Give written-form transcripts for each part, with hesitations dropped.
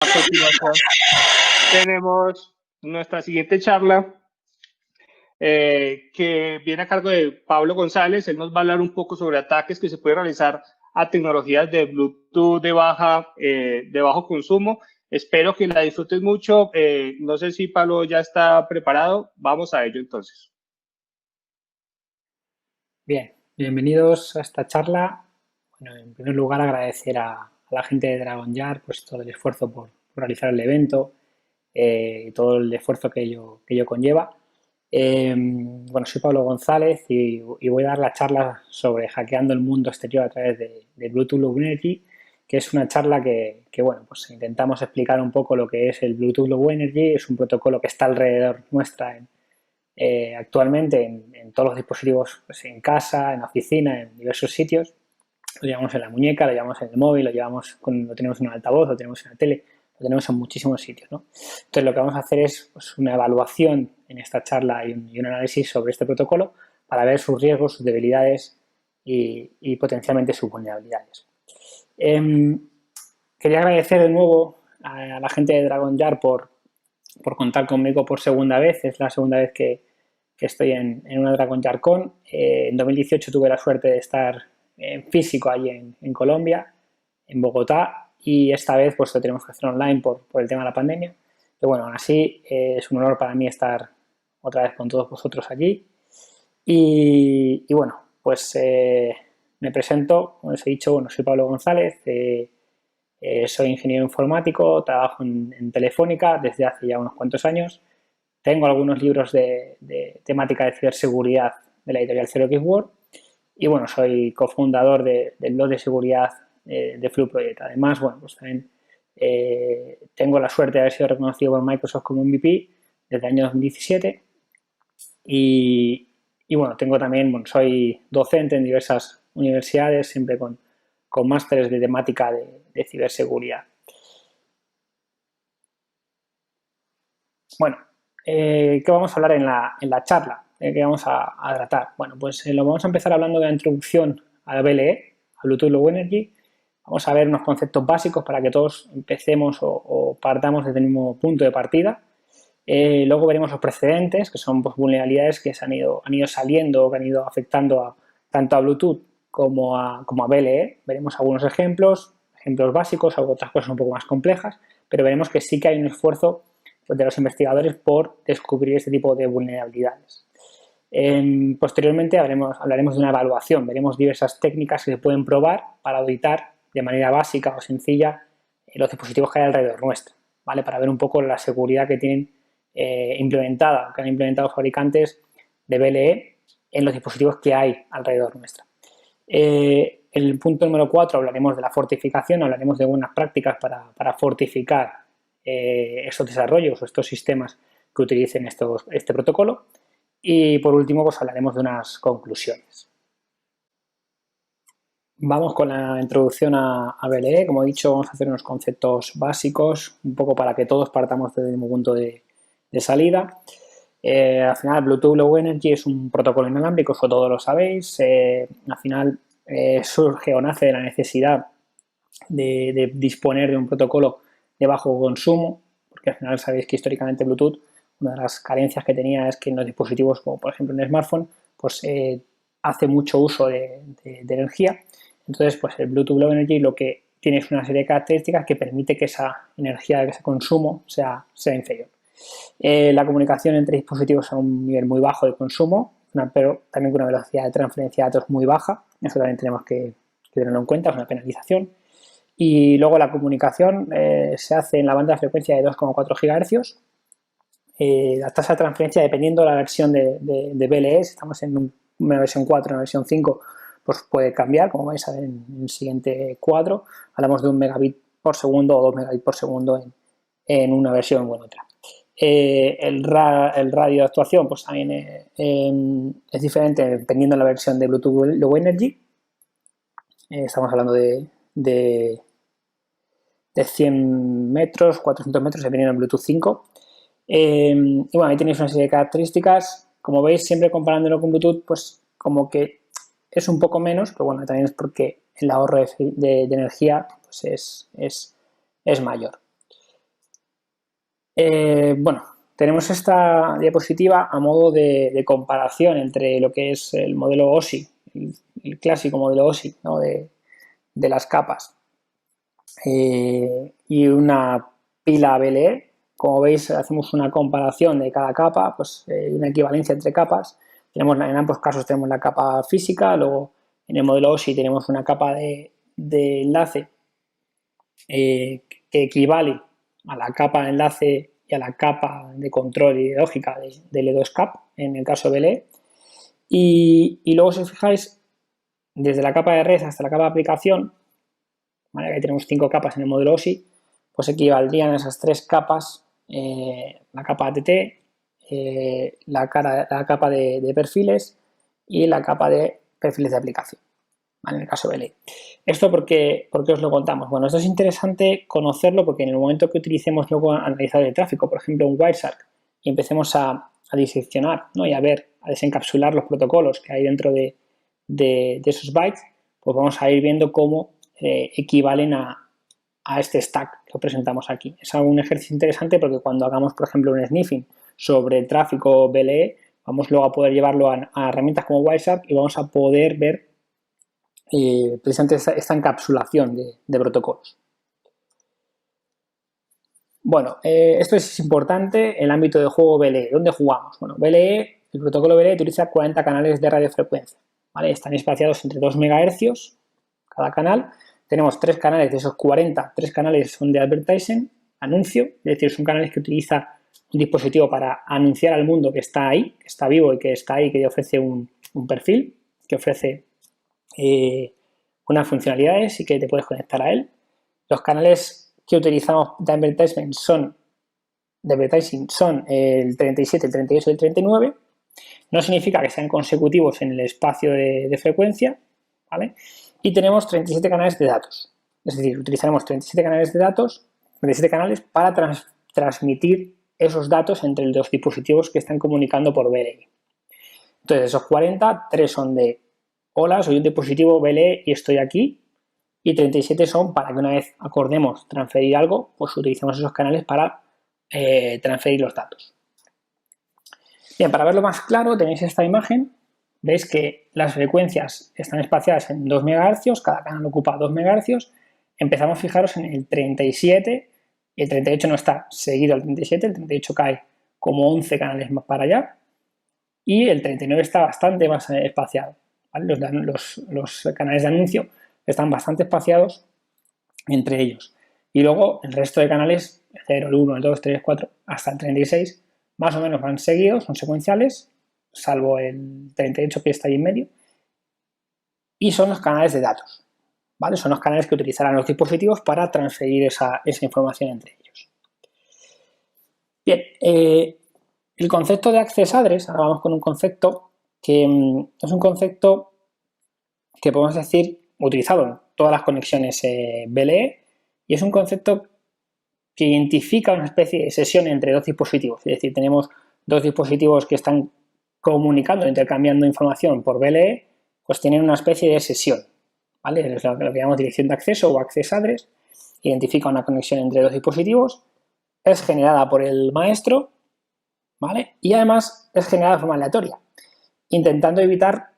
A continuación, tenemos nuestra siguiente charla que viene a cargo de Pablo González. Él nos va a hablar un poco sobre ataques que se pueden realizar a tecnologías de Bluetooth de bajo consumo. Espero que la disfrutes mucho. No sé si Pablo ya está preparado. Vamos a ello entonces. Bien, bienvenidos a esta charla. Bueno, en primer lugar agradecer a la gente de DragonYard pues todo el esfuerzo por realizar el evento y todo el esfuerzo que ello conlleva. Bueno, soy Pablo González y voy a dar la charla sobre hackeando el mundo exterior a través de Bluetooth Low Energy, que es una charla que bueno, pues intentamos explicar un poco lo que es el Bluetooth Low Energy. Es un protocolo que está alrededor nuestra actualmente en todos los dispositivos, pues en casa, en la oficina, en diversos sitios. Lo llevamos en la muñeca, lo llevamos en el móvil, lo tenemos en un altavoz, lo tenemos en la tele, lo tenemos en muchísimos sitios, ¿no? Entonces lo que vamos a hacer es pues, una evaluación en esta charla y un análisis sobre este protocolo para ver sus riesgos, sus debilidades y potencialmente sus vulnerabilidades. Quería agradecer de nuevo a la gente de DragonYard por contar conmigo por segunda vez. Es la segunda vez que estoy en una DragonYard Con. En 2018 tuve la suerte de estar en físico allí en Colombia, en Bogotá, y esta vez pues lo tenemos que hacer online por el tema de la pandemia. Pero bueno, aún así es un honor para mí estar otra vez con todos vosotros allí. Y bueno, pues me presento, como os he dicho, bueno, soy Pablo González, soy ingeniero informático, trabajo en Telefónica desde hace ya unos cuantos años. Tengo algunos libros de temática de ciberseguridad de la editorial Zero X Word y bueno, soy cofundador del blog de seguridad de Flu Project. Además, bueno, pues también tengo la suerte de haber sido reconocido por Microsoft como MVP desde el año 2017 y bueno, soy docente en diversas universidades, siempre con másteres de temática de ciberseguridad. Bueno, ¿qué vamos a hablar en la charla? ¿Qué vamos a tratar? Bueno, pues lo vamos a empezar hablando de la introducción al BLE, al Bluetooth Low Energy. Vamos a ver unos conceptos básicos para que todos empecemos o partamos desde el mismo punto de partida. Luego veremos los precedentes, que son pues, vulnerabilidades que han ido saliendo, que han ido afectando tanto a Bluetooth como a BLE. Veremos algunos ejemplos básicos, otras cosas un poco más complejas, pero veremos que sí que hay un esfuerzo de los investigadores por descubrir este tipo de vulnerabilidades. Posteriormente hablaremos de una evaluación, veremos diversas técnicas que se pueden probar para auditar de manera básica o sencilla los dispositivos que hay alrededor nuestro, ¿vale? Para ver un poco la seguridad que tienen que han implementado fabricantes de BLE en los dispositivos que hay alrededor nuestra. En el punto número 4 hablaremos de la fortificación, hablaremos de buenas prácticas para fortificar estos desarrollos o estos sistemas que utilicen este protocolo. Y por último, pues hablaremos de unas conclusiones. Vamos con la introducción a BLE. Como he dicho, vamos a hacer unos conceptos básicos, un poco para que todos partamos desde el mismo punto de salida. Al final, Bluetooth Low Energy es un protocolo inalámbrico, eso todos lo sabéis. Al final surge o nace de la necesidad de disponer de un protocolo de bajo consumo, porque al final sabéis que históricamente Bluetooth, una de las carencias que tenía es que en los dispositivos como por ejemplo en el smartphone, pues hace mucho uso de energía. Entonces, pues el Bluetooth Low Energy lo que tiene es una serie de características que permite que esa energía, que ese consumo sea inferior. La comunicación entre dispositivos a un nivel muy bajo de consumo, pero también con una velocidad de transferencia de datos muy baja. Eso también tenemos que tenerlo en cuenta, es una penalización. Y luego la comunicación se hace en la banda de frecuencia de 2,4 GHz. La tasa de transferencia, dependiendo de la versión de BLE, si estamos en una versión 4, una versión 5, pues puede cambiar, como vais a ver en el siguiente cuadro. Hablamos de 1 megabit por segundo o 2 megabits por segundo en una versión o en otra. El radio de actuación pues también es diferente dependiendo de la versión de Bluetooth Low Energy. Estamos hablando de 100 metros, 400 metros, dependiendo del Bluetooth 5. Y bueno, ahí tenéis una serie de características. Como veis, siempre comparándolo con Bluetooth, pues como que es un poco menos, pero bueno, también es porque el ahorro de energía pues es mayor. Bueno, tenemos esta diapositiva a modo de comparación entre lo que es el modelo OSI, el clásico modelo OSI, ¿no? de las capas, y una pila BLE. Como veis, hacemos una comparación de cada capa, pues una equivalencia entre capas. En ambos casos tenemos la capa física, luego en el modelo OSI tenemos una capa de enlace que equivale a la capa de enlace y a la capa de control ideológica de L2CAP, en el caso de BLE. Y luego, si os fijáis, desde la capa de red hasta la capa de aplicación, ¿vale? Ahí tenemos 5 capas en el modelo OSI, pues equivaldrían a esas 3 capas, la capa ATT, la capa de perfiles y la capa de perfiles de aplicación, ¿vale? En el caso de BLE. ¿Esto por qué os lo contamos? Bueno, esto es interesante conocerlo porque en el momento que utilicemos luego analizar el tráfico, por ejemplo un Wireshark, y empecemos a diseccionar, ¿no? Y a ver, a desencapsular los protocolos que hay dentro de esos bytes, pues vamos a ir viendo cómo equivalen a este stack que presentamos aquí. Es un ejercicio interesante porque cuando hagamos, por ejemplo, un sniffing sobre el tráfico BLE, vamos luego a poder llevarlo a herramientas como Wireshark y vamos a poder ver precisamente esta encapsulación de protocolos. Bueno, esto es importante, el ámbito de juego BLE. ¿Dónde jugamos? Bueno, BLE, el protocolo BLE utiliza 40 canales de radiofrecuencia, ¿vale? Están espaciados entre 2 MHz cada canal. Tenemos 3 canales de esos 40, 3 canales son de advertising, anuncio, es decir, son canales que utiliza un dispositivo para anunciar al mundo que está ahí, que está vivo y que está ahí, que ofrece un perfil, que ofrece unas funcionalidades y que te puedes conectar a él. Los canales que utilizamos de advertising son el 37, el 38 y el 39. No significa que sean consecutivos en el espacio de frecuencia, ¿vale? Y tenemos 37 canales de datos. Es decir, utilizaremos 37 canales de datos, 37 canales para transmitir esos datos entre los dispositivos que están comunicando por BLE. Entonces, esos 40, 3 son de hola, soy un dispositivo BLE y estoy aquí. Y 37 son para que una vez acordemos transferir algo, pues utilizamos esos canales para transferir los datos. Bien, para verlo más claro tenéis esta imagen. Veis que las frecuencias están espaciadas en 2 MHz, cada canal ocupa 2 MHz. Empezamos, fijaros, en el 37, y el 38 no está seguido al 37, el 38 cae como 11 canales más para allá, y el 39 está bastante más espaciado, ¿vale? Los canales de anuncio están bastante espaciados entre ellos. Y luego el resto de canales, el 0, el 1, el 2, 3, 4, hasta el 36, más o menos van seguidos, son secuenciales, salvo el 38 que está ahí en medio, y son los canales de datos, ¿vale? Son los canales que utilizarán los dispositivos para transferir esa información entre ellos. Bien, el concepto de access address, ahora vamos con un concepto que es un concepto que podemos decir utilizado en todas las conexiones BLE, y es un concepto que identifica una especie de sesión entre dos dispositivos. Es decir, tenemos dos dispositivos que están comunicando, intercambiando información por BLE, pues tienen una especie de sesión, ¿vale? Es lo que llamamos dirección de acceso o access address. Identifica una conexión entre dos dispositivos, es generada por el maestro, ¿vale? Y además es generada de forma aleatoria, intentando evitar,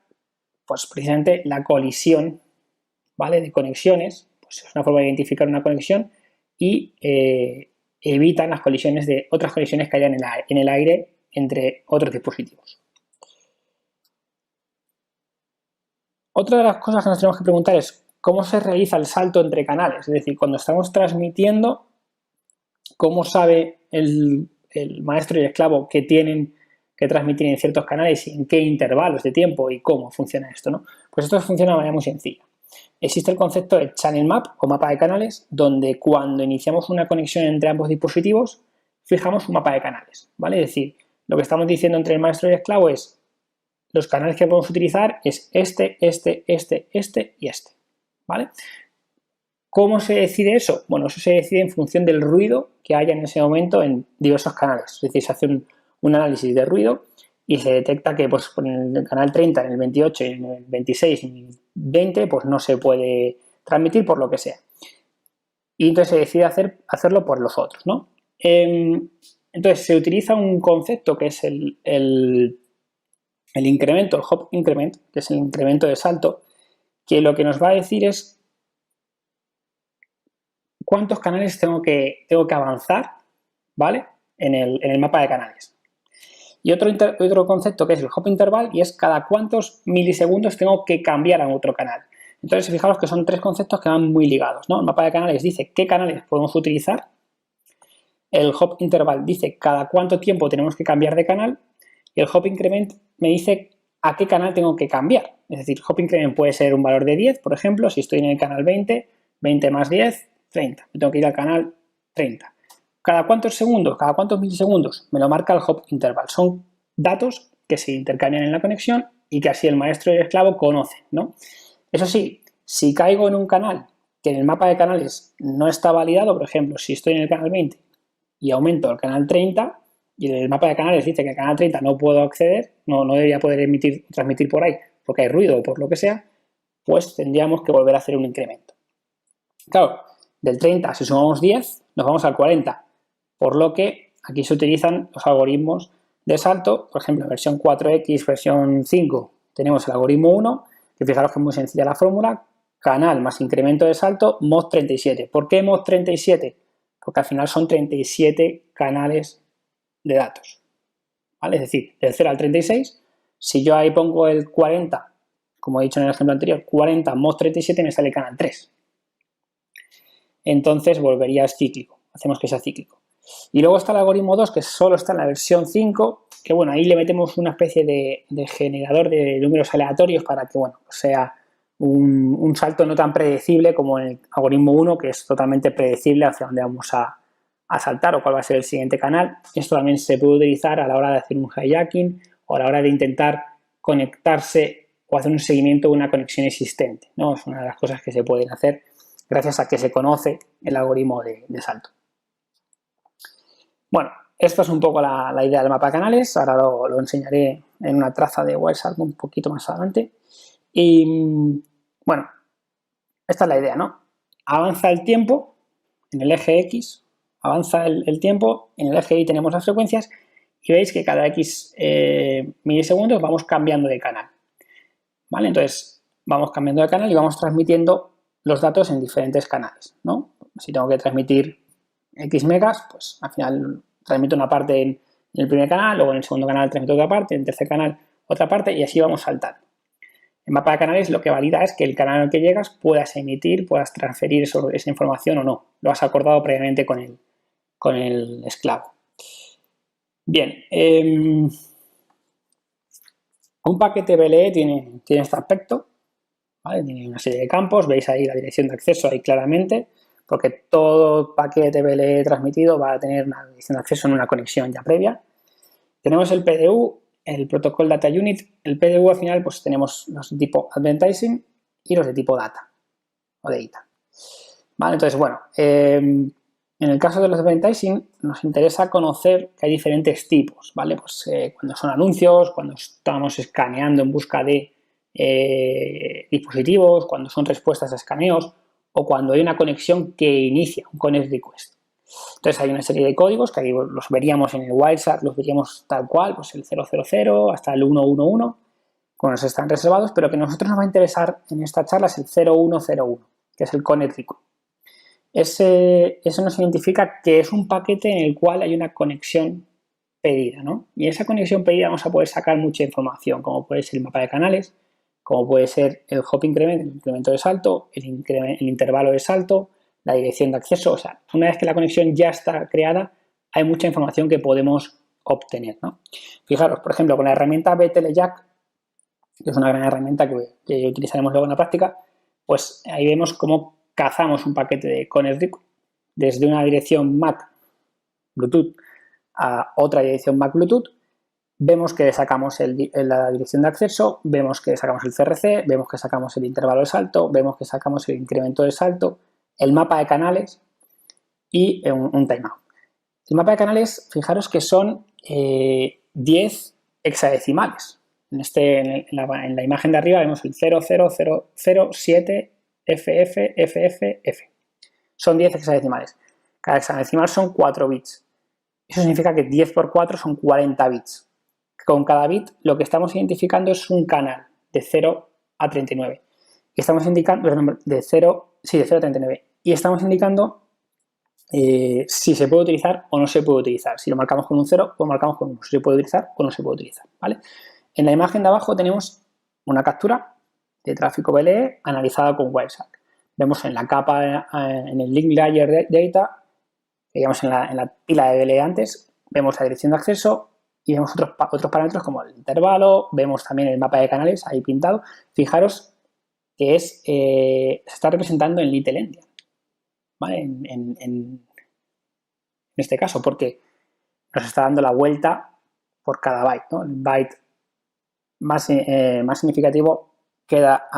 pues precisamente la colisión, ¿vale? De conexiones. Pues es una forma de identificar una conexión y evitan las colisiones de otras conexiones que hayan en el aire entre otros dispositivos. Otra de las cosas que nos tenemos que preguntar es cómo se realiza el salto entre canales. Es decir, cuando estamos transmitiendo, ¿cómo sabe el maestro y el esclavo que tienen que transmitir en ciertos canales y en qué intervalos de tiempo y cómo funciona esto, ¿no? Pues esto funciona de manera muy sencilla. Existe el concepto de channel map o mapa de canales, donde cuando iniciamos una conexión entre ambos dispositivos, fijamos un mapa de canales, ¿vale? Es decir, lo que estamos diciendo entre el maestro y el esclavo es los canales que podemos utilizar es este y este, ¿vale? ¿Cómo se decide eso? Bueno, eso se decide en función del ruido que haya en ese momento en diversos canales. Es decir, se hace un análisis de ruido y se detecta que pues, en el canal 30, en el 28, en el 26 y en el 20 pues no se puede transmitir por lo que sea. Y entonces se decide hacerlo por los otros, ¿no? Entonces, se utiliza un concepto que es el incremento, el hop increment, que es el incremento de salto, que lo que nos va a decir es cuántos canales tengo que avanzar, ¿vale? En el mapa de canales. Y otro concepto que es el hop interval, y es cada cuántos milisegundos tengo que cambiar a otro canal. Entonces, fijaros que son tres conceptos que van muy ligados, ¿no? El mapa de canales dice qué canales podemos utilizar. El hop interval dice cada cuánto tiempo tenemos que cambiar de canal. Y el hop increment me dice a qué canal tengo que cambiar. Es decir, hop increment puede ser un valor de 10, por ejemplo, si estoy en el canal 20, 20 más 10, 30. Me tengo que ir al canal 30. ¿Cada cuántos segundos? ¿Cada cuántos milisegundos? Me lo marca el hop interval. Son datos que se intercambian en la conexión y que así el maestro y el esclavo conocen, ¿no? Eso sí, si caigo en un canal que en el mapa de canales no está validado, por ejemplo, si estoy en el canal 20 y aumento al canal 30 y el mapa de canales dice que al canal 30 no puedo acceder, no debería poder transmitir por ahí porque hay ruido o por lo que sea, pues tendríamos que volver a hacer un incremento. Claro, del 30 si sumamos 10 nos vamos al 40, por lo que aquí se utilizan los algoritmos de salto. Por ejemplo, en versión 4X, versión 5 tenemos el algoritmo 1, que fijaros que es muy sencilla la fórmula, canal más incremento de salto, mod 37. ¿Por qué mod 37? Porque al final son 37 canales de datos, ¿vale? Es decir, del 0 al 36, si yo ahí pongo el 40, como he dicho en el ejemplo anterior, 40 mod 37 me sale el canal 3. Entonces volvería cíclico, hacemos que sea cíclico. Y luego está el algoritmo 2, que solo está en la versión 5, que bueno, ahí le metemos una especie de generador de números aleatorios para que, bueno, sea un salto no tan predecible como en el algoritmo 1, que es totalmente predecible hacia dónde vamos a saltar o cuál va a ser el siguiente canal. Esto también se puede utilizar a la hora de hacer un hijacking o a la hora de intentar conectarse o hacer un seguimiento de una conexión existente, ¿no? Es una de las cosas que se pueden hacer gracias a que se conoce el algoritmo de salto. Bueno, esto es un poco la idea del mapa de canales. Ahora lo enseñaré en una traza de Wireshark un poquito más adelante. Y bueno, esta es la idea, ¿no? Avanza el tiempo en el eje X, avanza el tiempo, en el eje Y tenemos las frecuencias y veis que cada X milisegundos vamos cambiando de canal, ¿vale? Entonces vamos cambiando de canal y vamos transmitiendo los datos en diferentes canales, ¿no? Si tengo que transmitir X megas, pues al final transmito una parte en el primer canal, luego en el segundo canal transmito otra parte, en el tercer canal otra parte y así vamos saltando. El mapa de canales lo que valida es que el canal al que llegas puedas emitir, puedas transferir esa información o no. Lo has acordado previamente con el esclavo. Bien, un paquete BLE tiene este aspecto, ¿vale? Tiene una serie de campos, veis ahí la dirección de acceso ahí claramente, porque todo paquete BLE transmitido va a tener una dirección de acceso en una conexión ya previa. Tenemos el PDU, el Protocol Data Unit. El PDU al final pues tenemos los de tipo Advertising y los de tipo Data o Data. ¿Vale? Entonces, bueno, en el caso de los Advertising nos interesa conocer que hay diferentes tipos, ¿vale? Pues cuando son anuncios, cuando estamos escaneando en busca de dispositivos, cuando son respuestas a escaneos o cuando hay una conexión que inicia un connect request. Entonces hay una serie de códigos que ahí los veríamos en el Wireshark, los veríamos tal cual, pues el 000 hasta el 111, como nos están reservados, pero que a nosotros nos va a interesar en esta charla es el 0101, que es el connect request. Eso nos identifica que es un paquete en el cual hay una conexión pedida, ¿no? Y esa conexión pedida vamos a poder sacar mucha información, como puede ser el mapa de canales, como puede ser el hop increment, el incremento de salto, el intervalo de salto, la dirección de acceso. O sea, una vez que la conexión ya está creada, hay mucha información que podemos obtener, ¿no? Fijaros, por ejemplo, con la herramienta BTLJack, que es una gran herramienta que utilizaremos luego en la práctica, pues ahí vemos cómo cazamos un paquete de connect request desde una dirección MAC Bluetooth a otra dirección MAC Bluetooth. Vemos que sacamos la dirección de acceso, vemos que sacamos el CRC, vemos que sacamos el intervalo de salto, vemos que sacamos el incremento de salto, el mapa de canales y un timeout. El mapa de canales, fijaros que son 10 hexadecimales. En la imagen de arriba vemos el 00007 FF. Son 10 hexadecimales. Cada hexadecimal son 4 bits. Eso significa que 10 por 4 son 40 bits. Con cada bit lo que estamos identificando es un canal de 0 a 39. Y estamos indicando, de 0 a 39. Y estamos indicando si se puede utilizar o no se puede utilizar. Si lo marcamos con un 0 o marcamos con un 1. Si se puede utilizar o no se puede utilizar, ¿vale? En la imagen de abajo tenemos una captura de tráfico BLE analizada con Wireshark. Vemos en la capa, en el link layer data, digamos en la pila de BLE antes, vemos la dirección de acceso y vemos otros parámetros como el intervalo, vemos también el mapa de canales ahí pintado. Fijaros que se está representando en Little Endian, ¿vale? En este caso, porque nos está dando la vuelta por cada byte, ¿no? El byte más significativo queda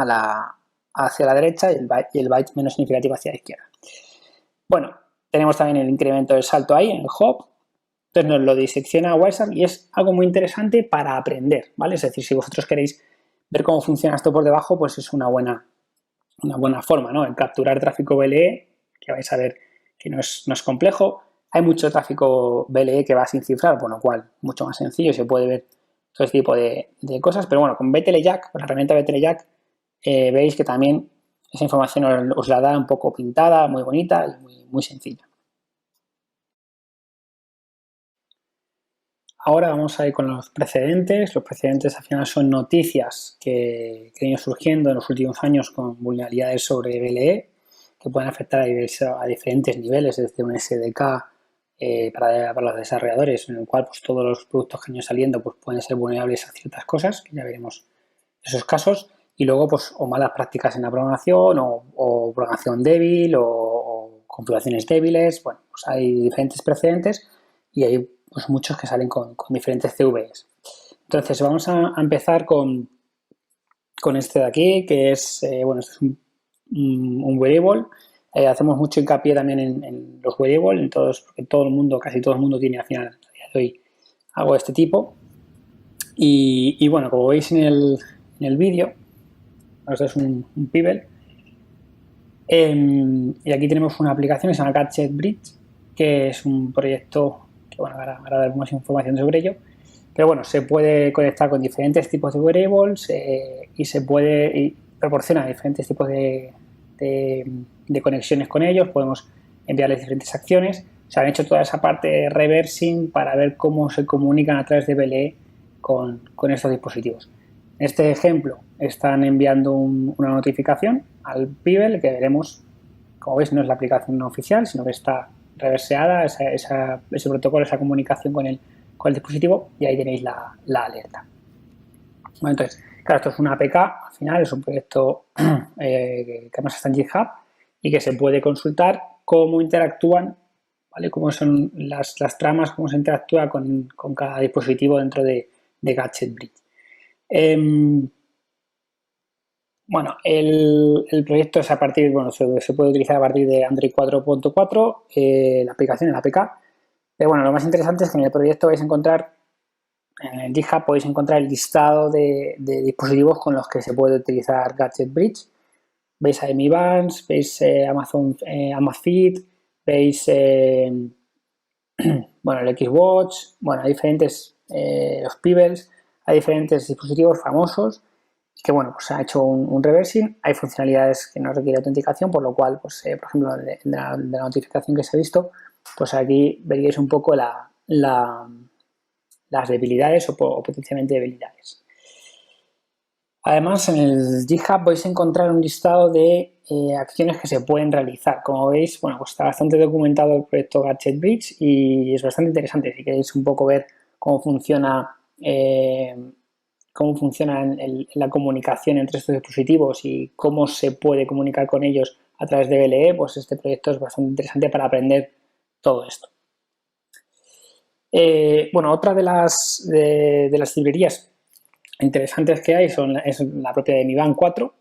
hacia la derecha y el byte menos significativo hacia la izquierda. Bueno, tenemos también el incremento del salto ahí en el hop. Entonces nos lo disecciona Wireshark y es algo muy interesante para aprender, ¿vale? Es decir, si vosotros queréis ver cómo funciona esto por debajo, pues es una buena forma, ¿no? El capturar tráfico BLE, que vais a ver que no es complejo. Hay mucho tráfico BLE que va sin cifrar, por lo cual mucho más sencillo, se puede ver todo este tipo de cosas. Pero bueno, con BTLJack, con la herramienta BTLJack, veis que también esa información os la da un poco pintada, muy bonita y muy sencilla. Ahora vamos a ir con los precedentes. Los precedentes al final son noticias que han ido surgiendo en los últimos años con vulnerabilidades sobre BLE que pueden afectar a diferentes niveles, desde un SDK para los desarrolladores, en el cual pues, todos los productos que han ido saliendo pues, pueden ser vulnerables a ciertas cosas, que ya veremos esos casos, y luego pues, o malas prácticas en la programación o programación débil o configuraciones débiles. Bueno, pues hay diferentes precedentes y hay pues muchos que salen con diferentes CVEs. Entonces vamos a empezar con este de aquí, que es, bueno, este es un wearable. Hacemos mucho hincapié también en los wearables, porque casi todo el mundo tiene al final, a día de hoy, algo de este tipo. Y bueno, como veis en el vídeo, esto es un Pebble. Y aquí tenemos una aplicación que se llama Gadget Bridge, que es un proyecto que, bueno, ahora daremos más información sobre ello. Pero bueno, se puede conectar con diferentes tipos de wearables y proporciona diferentes tipos de conexiones con ellos. Podemos enviarles diferentes acciones. Se han hecho toda esa parte de reversing para ver cómo se comunican a través de BLE con estos dispositivos. En este ejemplo están enviando una notificación al Pebble que veremos, como veis, no es la aplicación no oficial, sino que está reverseada ese protocolo, esa comunicación con el dispositivo, y ahí tenéis la alerta. Bueno, entonces, claro, esto es una APK, al final es un proyecto que además está en GitHub y que se puede consultar cómo interactúan, ¿vale? Cómo son las tramas, cómo se interactúa con cada dispositivo dentro de Gadget Bridge. Bueno, el proyecto es se puede utilizar a partir de Android 4.4, la aplicación es la APK. Pero bueno, lo más interesante es que en el proyecto vais a encontrar, en el GitHub podéis encontrar el listado de dispositivos con los que se puede utilizar Gadget Bridge. Veis a Mi Bands, veis Amazon Fit, veis bueno, el Xwatch, bueno, hay diferentes, los Pebbles, hay diferentes dispositivos famosos que, bueno, pues se ha hecho un reversing. Hay funcionalidades que no requieren autenticación, por lo cual, pues, por ejemplo, de la notificación que se ha visto, pues aquí veríais un poco las debilidades o potencialmente debilidades. Además, en el GitHub vais a encontrar un listado de acciones que se pueden realizar. Como veis, bueno, pues está bastante documentado el proyecto Gadget Bridge y es bastante interesante. Si queréis un poco ver cómo funciona la comunicación entre estos dispositivos y cómo se puede comunicar con ellos a través de BLE, pues este proyecto es bastante interesante para aprender todo esto. Bueno, otra de las librerías interesantes que hay es la propia de Mi Band 4,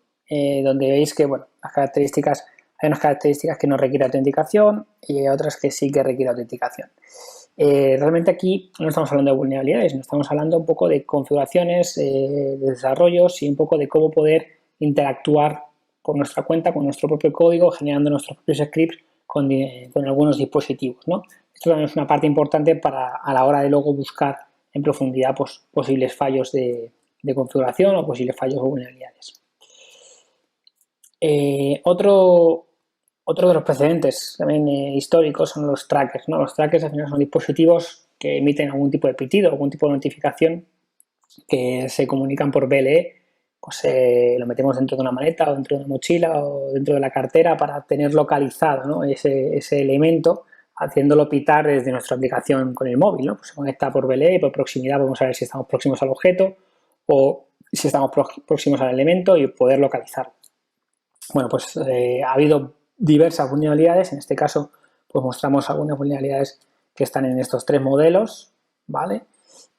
donde veis que, bueno, hay unas características que no requieren autenticación y hay otras que sí que requieren autenticación. Realmente aquí no estamos hablando de vulnerabilidades, sino estamos hablando un poco de configuraciones, de desarrollos y un poco de cómo poder interactuar por nuestra cuenta, con nuestro propio código, generando nuestros propios scripts con algunos dispositivos, ¿no? esto también es una parte importante a la hora de luego buscar en profundidad pues, posibles fallos de configuración o posibles fallos o vulnerabilidades. Otro de los precedentes también históricos son los trackers, ¿no? Los trackers al final son dispositivos que emiten algún tipo de pitido, algún tipo de notificación que se comunican por BLE. Pues lo metemos dentro de una maleta o dentro de una mochila o dentro de la cartera para tener localizado, ¿no? ese elemento, haciéndolo pitar desde nuestra aplicación con el móvil, ¿no? Pues se conecta por BLE y por proximidad vamos a ver si estamos próximos al objeto o si estamos próximos al elemento y poder localizarlo. Bueno, pues ha habido diversas vulnerabilidades. En este caso, pues mostramos algunas vulnerabilidades que están en estos 3 modelos, ¿vale?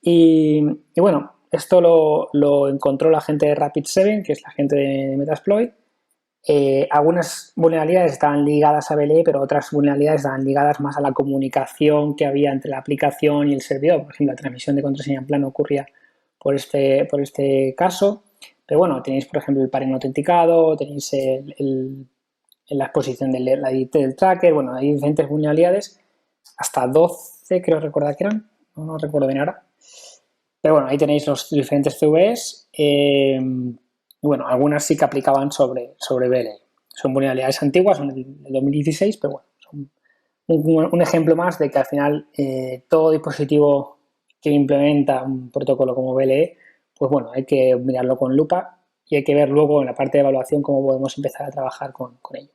Y bueno, esto lo encontró la gente de Rapid7, que es la gente de Metasploit. Algunas vulnerabilidades estaban ligadas a BLE, pero otras vulnerabilidades estaban ligadas más a la comunicación que había entre la aplicación y el servidor. Por ejemplo, la transmisión de contraseña en plano ocurría por este caso. Pero bueno, tenéis, por ejemplo, el paren autenticado, tenéis la exposición la ID del tracker. Bueno, hay diferentes vulnerabilidades, hasta 12 creo recordar que eran, no recuerdo bien ahora. Pero bueno, ahí tenéis los diferentes CVEs. Bueno, algunas sí que aplicaban sobre BLE. Son vulnerabilidades antiguas, son del 2016, pero bueno, son un ejemplo más de que al final todo dispositivo que implementa un protocolo como BLE, pues bueno, hay que mirarlo con lupa y hay que ver luego en la parte de evaluación cómo podemos empezar a trabajar con ello.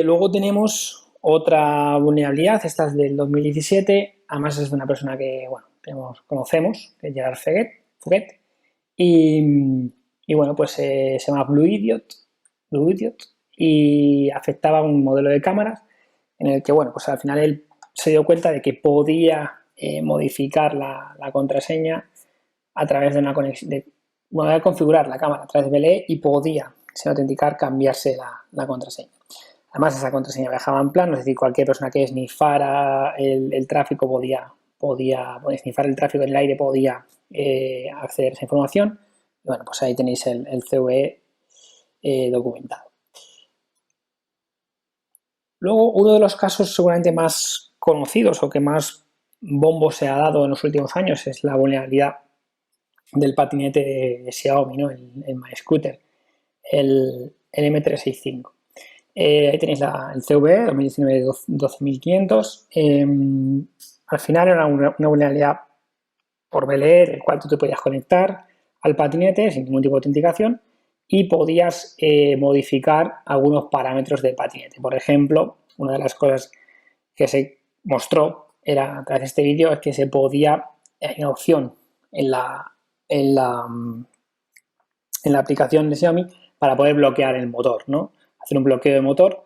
Luego tenemos otra vulnerabilidad, esta es del 2017, además es de una persona que, bueno, conocemos, que es Gerard Fouquet, y bueno, pues se llama Blue Idiot, y afectaba un modelo de cámaras en el que, bueno, pues al final él se dio cuenta de que podía modificar la contraseña a través de una conexión, podía configurar la cámara a través de BLE y podía, sin autenticar, cambiarse la contraseña. Además, esa contraseña viajaba en plano, es decir, cualquier persona que snifara el tráfico podía snifar el tráfico en el aire, podía acceder a esa información. Y bueno, pues ahí tenéis el CVE documentado. Luego, uno de los casos seguramente más conocidos o que más bombo se ha dado en los últimos años es la vulnerabilidad del patinete de Xiaomi, ¿no? el MyScooter, el M365. Ahí tenéis el CVE 2019-12500. Al final era una vulnerabilidad por BLE, del cual tú te podías conectar al patinete sin ningún tipo de autenticación y podías modificar algunos parámetros del patinete. Por ejemplo, una de las cosas que se mostró era a través de este vídeo es que se podía, hay una opción en la aplicación de Xiaomi para poder bloquear el motor, ¿no? Hacer un bloqueo de motor.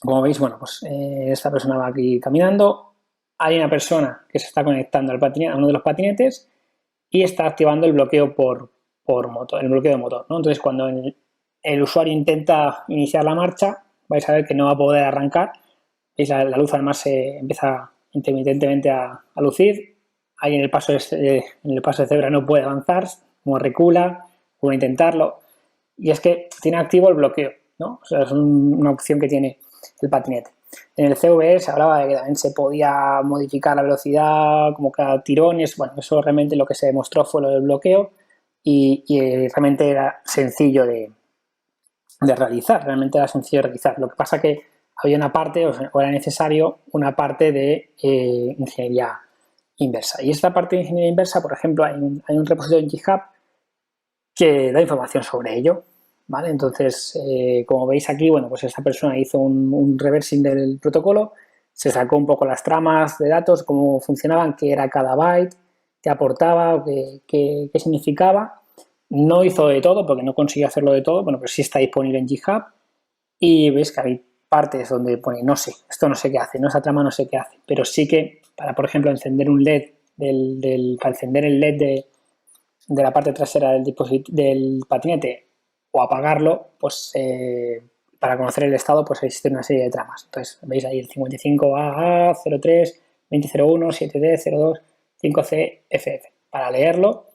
Como veis, bueno, pues esta persona va aquí caminando. Hay una persona que se está conectando a uno de los patinetes y está activando el bloqueo por motor, el bloqueo de motor, ¿no? Entonces, cuando el usuario intenta iniciar la marcha, vais a ver que no va a poder arrancar. ¿Veis? La luz además empieza intermitentemente a lucir. Ahí en el paso de cebra no puede avanzar, como recula, puede intentarlo. Y es que tiene activo el bloqueo, ¿no? O sea, es una opción que tiene el patinete. En el CVE se hablaba de que también se podía modificar la velocidad como cada tirones. Bueno, eso realmente lo que se demostró fue lo del bloqueo y realmente era sencillo de realizar. Realmente era sencillo de realizar. Lo que pasa que había una parte, o era necesario una parte de ingeniería inversa. Y esta parte de ingeniería inversa, por ejemplo, hay un repositorio en GitHub que da información sobre ello, ¿vale? Entonces, como veis aquí, bueno, pues esta persona hizo un reversing del protocolo, se sacó un poco las tramas de datos, cómo funcionaban, qué era cada byte, qué aportaba, qué significaba. No hizo de todo, porque no consiguió hacerlo de todo, bueno, pero sí está disponible en GitHub y veis que hay partes donde pone, no sé, esto no sé qué hace, no, esa trama no sé qué hace, pero sí que para, por ejemplo, encender un LED, para encender el LED de la parte trasera del patinete o apagarlo, pues para conocer el estado, pues existe una serie de tramas. Entonces, veis ahí el 55AA, 03, 2001, 7D, 02, 5C, FF, para leerlo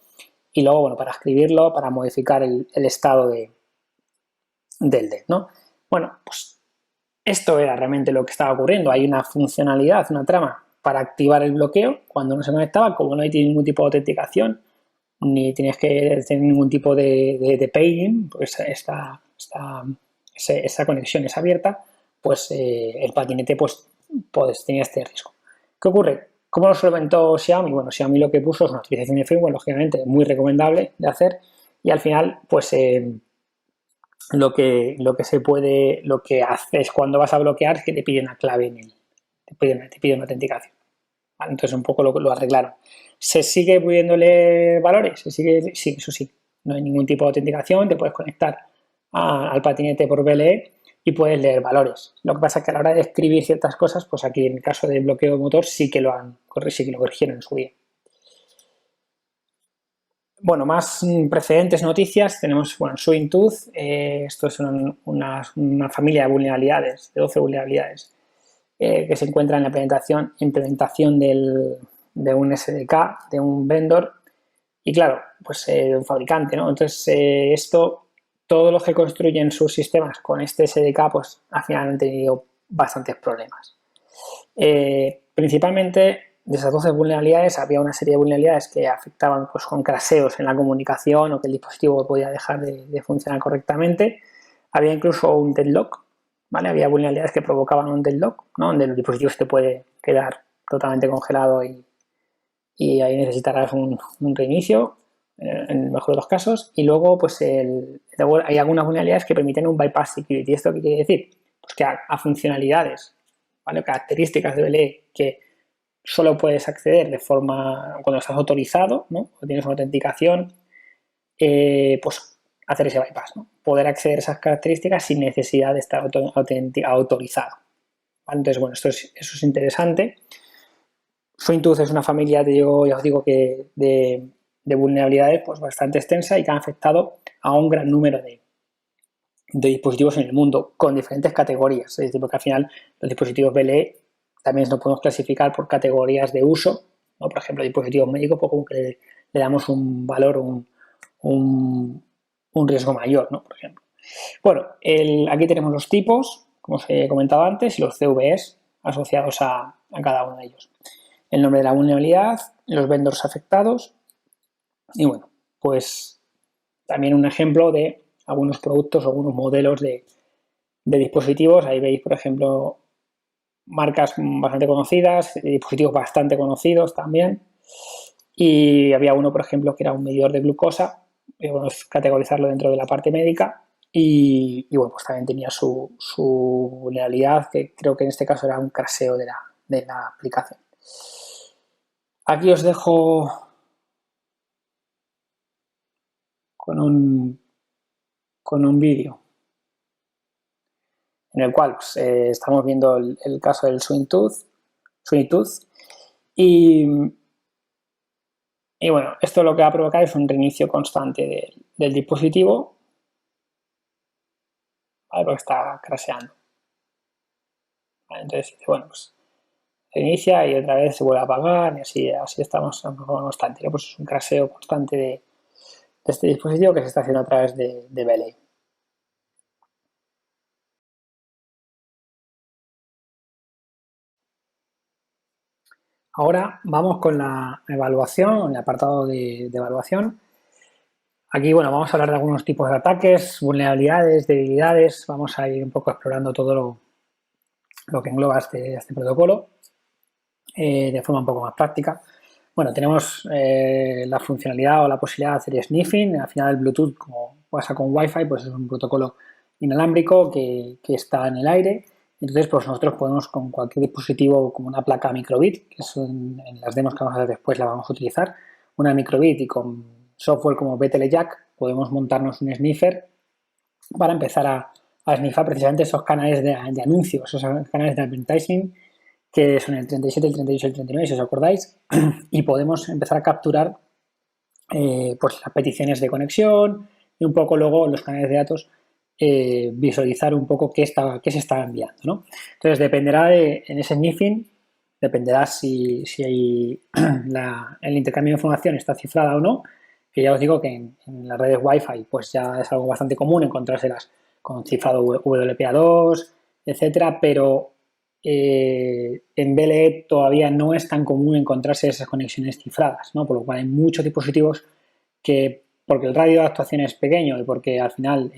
y luego, bueno, para escribirlo, para modificar el estado del LED, ¿no? Bueno, pues Esto era realmente lo que estaba ocurriendo. Hay una funcionalidad, una trama para activar el bloqueo cuando no se conectaba. Como no hay ningún tipo de autenticación, ni tienes que tener ningún tipo de paging, pues esa conexión es abierta, pues el patinete pues tenía este riesgo. ¿Qué ocurre? ¿Cómo lo solventó Xiaomi? Bueno, Xiaomi lo que puso es una actualización de firmware, lógicamente muy recomendable de hacer, y al final pues lo que haces cuando vas a bloquear es que te piden una clave te piden una autenticación. ¿Vale? Entonces un poco lo arreglaron. ¿Se sigue pudiéndole valores? Sí, eso sí. No hay ningún tipo de autenticación, te puedes conectar al patinete por BLE y puedes leer valores. Lo que pasa es que a la hora de escribir ciertas cosas, pues aquí en el caso del bloqueo de motor sí que lo corrigieron en su día. Bueno, más precedentes, noticias. Tenemos, bueno, SwingTooth. Esto es una familia de vulnerabilidades, de 12 vulnerabilidades, que se encuentra en la implementación de un SDK, de un vendor, y claro, pues de un fabricante, ¿no? Entonces, todos los que construyen sus sistemas con este SDK, pues al final han tenido bastantes problemas. Principalmente de esas 12 vulnerabilidades había una serie de vulnerabilidades que afectaban pues con crasheos en la comunicación o que el dispositivo podía dejar de funcionar correctamente. Había incluso un deadlock, ¿vale? Había vulnerabilidades que provocaban un deadlock, ¿no? Donde el dispositivo se te puede quedar totalmente congelado y ahí necesitarás un reinicio en el mejor de los casos. Y luego pues hay algunas vulnerabilidades que permiten un bypass security. ¿Esto qué quiere decir? Pues que a funcionalidades, ¿vale? Características de BLE que solo puedes acceder de forma cuando estás autorizado, ¿no? O tienes una autenticación, pues hacer ese bypass, ¿no? Poder acceder a esas características sin necesidad de estar autorizado. ¿Vale? Entonces, bueno, eso es interesante. SwingTooth es una familia, ya os digo, que de vulnerabilidades pues bastante extensa y que han afectado a un gran número de dispositivos en el mundo con diferentes categorías. Es decir, porque al final los dispositivos BLE también nos podemos clasificar por categorías de uso, ¿no? Por ejemplo, dispositivos médicos, pues como que le damos un valor, un riesgo mayor, ¿no? Por ejemplo. Bueno, aquí tenemos los tipos, como os he comentado antes, y los CVEs asociados a cada uno de ellos. El nombre de la vulnerabilidad, los vendors afectados y bueno, pues también un ejemplo de algunos productos o algunos modelos de dispositivos. Ahí veis, por ejemplo, marcas bastante conocidas, dispositivos bastante conocidos también. Y había uno, por ejemplo, que era un medidor de glucosa, bueno, es categorizarlo dentro de la parte médica. Y bueno, pues también tenía su vulnerabilidad, que creo que en este caso era un crasheo de la aplicación. Aquí os dejo con un vídeo en el cual pues, estamos viendo el caso del SwingTooth y bueno, esto lo que va a provocar es un reinicio constante del dispositivo, ¿vale? Porque está crasheando. ¿Vale? Entonces, bueno, pues se inicia y otra vez se vuelve a apagar y así estamos en forma constante, ¿no? Pues es un crasheo constante de este dispositivo que se está haciendo a través de BLE. Ahora vamos con la evaluación, el apartado de evaluación. Aquí, bueno, vamos a hablar de algunos tipos de ataques, vulnerabilidades, debilidades. Vamos a ir un poco explorando todo lo que engloba este protocolo de forma un poco más práctica. Bueno, tenemos la funcionalidad o la posibilidad de hacer sniffing. Al final el Bluetooth, como pasa con Wi-Fi, pues es un protocolo inalámbrico que está en el aire. Entonces, pues nosotros podemos con cualquier dispositivo como una placa microbit, que son en las demos que vamos a hacer después la vamos a utilizar, una microbit y con software como BTLJack podemos montarnos un sniffer para empezar a sniffar precisamente esos canales de anuncios, esos canales de advertising que son el 37, el 38 y el 39, si os acordáis, y podemos empezar a capturar pues las peticiones de conexión y un poco luego los canales de datos visualizar un poco qué se está enviando, ¿no? Entonces dependerá en ese sniffing, dependerá si el intercambio de información está cifrada o no, que ya os digo que en las redes Wi-Fi pues ya es algo bastante común encontrárselas con cifrado WPA2, etcétera, pero en BLE todavía no es tan común encontrarse esas conexiones cifradas, ¿no? Por lo cual hay muchos dispositivos que, porque el radio de actuación es pequeño y porque al final,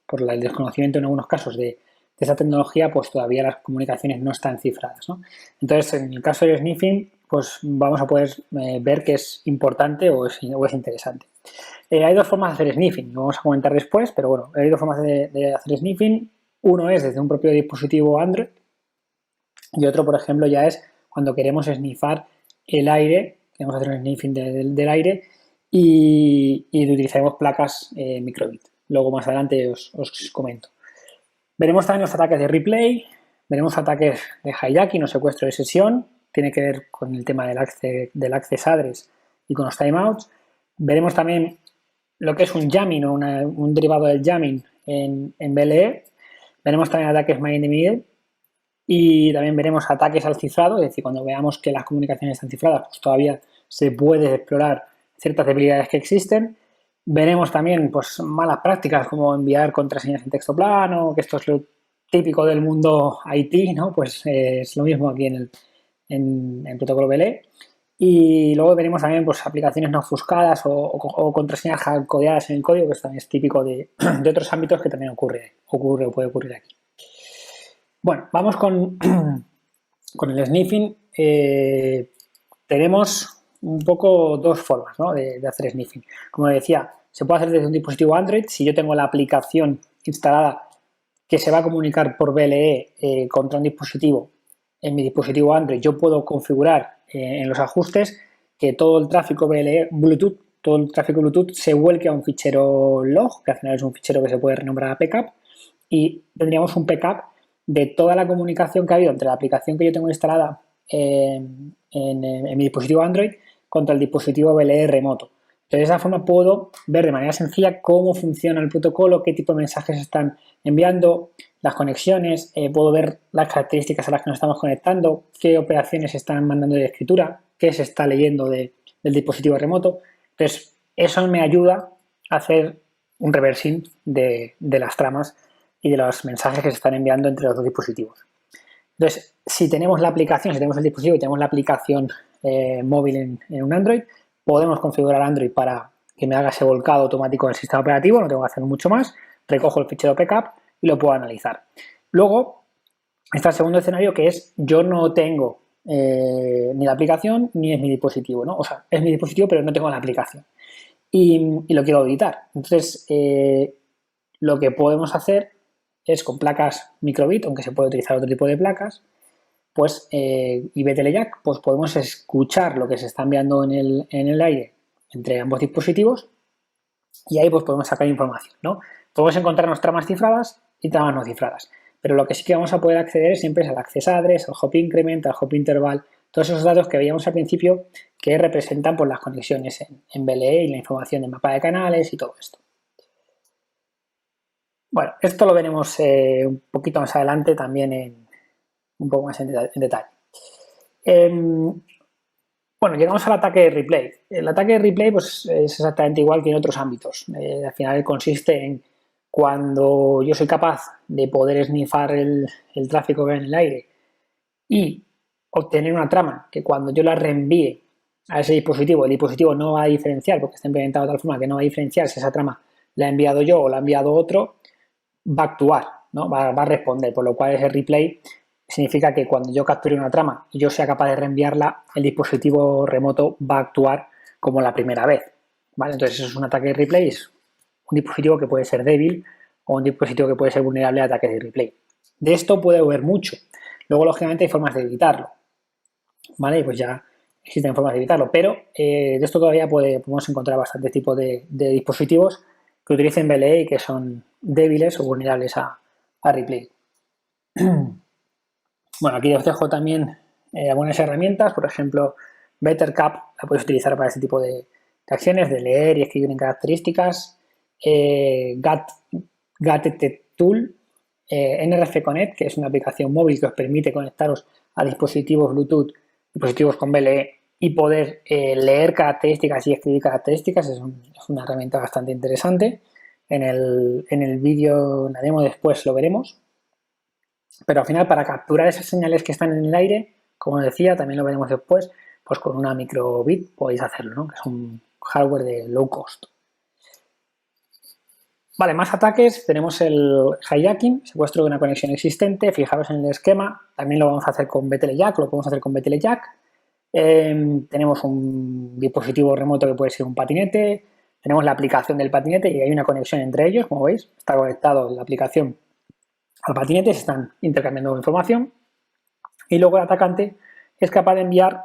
por el desconocimiento en algunos casos de esta tecnología, pues todavía las comunicaciones no están cifradas, ¿no? Entonces, en el caso del sniffing, pues vamos a poder ver que es importante o es interesante. Hay dos formas de hacer sniffing, lo vamos a comentar después, pero bueno, hay dos formas de hacer sniffing. Uno es desde un propio dispositivo Android y otro, por ejemplo, ya es cuando queremos sniffar el aire, queremos hacer un sniffing del aire y utilizaremos placas microbit. Luego más adelante os comento. Veremos también los ataques de replay, veremos ataques de hijacking o secuestro de sesión, tiene que ver con el tema del access address y con los timeouts. Veremos también lo que es un jamming o un derivado del jamming en BLE. Veremos también ataques man in the middle y también veremos ataques al cifrado, es decir, cuando veamos que las comunicaciones están cifradas, pues todavía se puede explorar ciertas debilidades que existen. Veremos también pues, malas prácticas como enviar contraseñas en texto plano, que esto es lo típico del mundo IT, ¿no? Pues es lo mismo aquí en protocolo BLE. Y luego veremos también pues, aplicaciones no ofuscadas o contraseñas codeadas en el código, que también es típico de otros ámbitos que también ocurre o puede ocurrir aquí. Bueno, vamos con el sniffing. Tenemos un poco dos formas, ¿no? de hacer sniffing. Como decía, se puede hacer desde un dispositivo Android. Si yo tengo la aplicación instalada que se va a comunicar por BLE contra un dispositivo, en mi dispositivo Android, yo puedo configurar en los ajustes que todo el tráfico BLE Bluetooth, todo el tráfico Bluetooth se vuelque a un fichero log, que al final es un fichero que se puede renombrar a pcap, y tendríamos un pcap de toda la comunicación que ha habido entre la aplicación que yo tengo instalada en mi dispositivo Android contra el dispositivo BLE remoto. Entonces, de esa forma puedo ver de manera sencilla cómo funciona el protocolo, qué tipo de mensajes están enviando, las conexiones, puedo ver las características a las que nos estamos conectando, qué operaciones se están mandando de escritura, qué se está leyendo del dispositivo remoto. Entonces, eso me ayuda a hacer un reversing de las tramas y de los mensajes que se están enviando entre los dos dispositivos. Entonces, si tenemos la aplicación, si tenemos el dispositivo y tenemos la aplicación móvil en un Android, podemos configurar Android para que me haga ese volcado automático del sistema operativo, no tengo que hacer mucho más, recojo el fichero pcap y lo puedo analizar. Luego está el segundo escenario, que es yo no tengo ni la aplicación ni es mi dispositivo, ¿no? O sea, es mi dispositivo pero no tengo la aplicación y lo quiero auditar. Entonces, lo que podemos hacer es con placas microbit, aunque se puede utilizar otro tipo de placas, pues y BTLJack, pues podemos escuchar lo que se está enviando en el aire entre ambos dispositivos y ahí pues podemos sacar información, ¿no? Podemos encontrarnos tramas cifradas y tramas no cifradas, pero lo que sí que vamos a poder acceder siempre es al access address, al hop increment, al hop interval, todos esos datos que veíamos al principio que representan pues, las conexiones en BLE y la información de mapa de canales y todo esto. Bueno, esto lo veremos un poquito más adelante también un poco más en detalle. Bueno, llegamos al ataque de replay. El ataque de replay pues, es exactamente igual que en otros ámbitos. Al final consiste en cuando yo soy capaz de poder snifar el tráfico que hay en el aire y obtener una trama que cuando yo la reenvíe a ese dispositivo, el dispositivo no va a diferenciar porque está implementado de tal forma que no va a diferenciar si esa trama la he enviado yo o la ha enviado otro, va a actuar, ¿no? va a responder, por lo cual ese replay significa que cuando yo capture una trama y yo sea capaz de reenviarla, el dispositivo remoto va a actuar como la primera vez, ¿vale? Entonces eso es un ataque de replay, es un dispositivo que puede ser débil o un dispositivo que puede ser vulnerable a ataques de replay. De esto puede haber mucho. Luego, lógicamente, hay formas de evitarlo, ¿vale? Y pues ya existen formas de evitarlo, pero de esto todavía podemos encontrar bastantes tipos de dispositivos que utilicen BLE y que son débiles o vulnerables a replay. Bueno, aquí os dejo también algunas herramientas, por ejemplo, BetterCap la podéis utilizar para este tipo de acciones, de leer y escribir en características, GATTetool, NRF Connect, que es una aplicación móvil que os permite conectaros a dispositivos Bluetooth, dispositivos con BLE y poder leer características y escribir características, es una herramienta bastante interesante. En el vídeo, en la demo después lo veremos. Pero al final, para capturar esas señales que están en el aire, como decía, también lo veremos después, pues con una microbit podéis hacerlo, ¿no? Que es un hardware de low cost. Vale, más ataques. Tenemos el hijacking, secuestro de una conexión existente. Fijaros en el esquema, también lo vamos a hacer con BTLJack, lo podemos hacer con BTLJack. Tenemos un dispositivo remoto que puede ser un patinete, tenemos la aplicación del patinete y hay una conexión entre ellos, como veis, está conectado la aplicación al patinete, se están intercambiando información y luego el atacante es capaz de enviar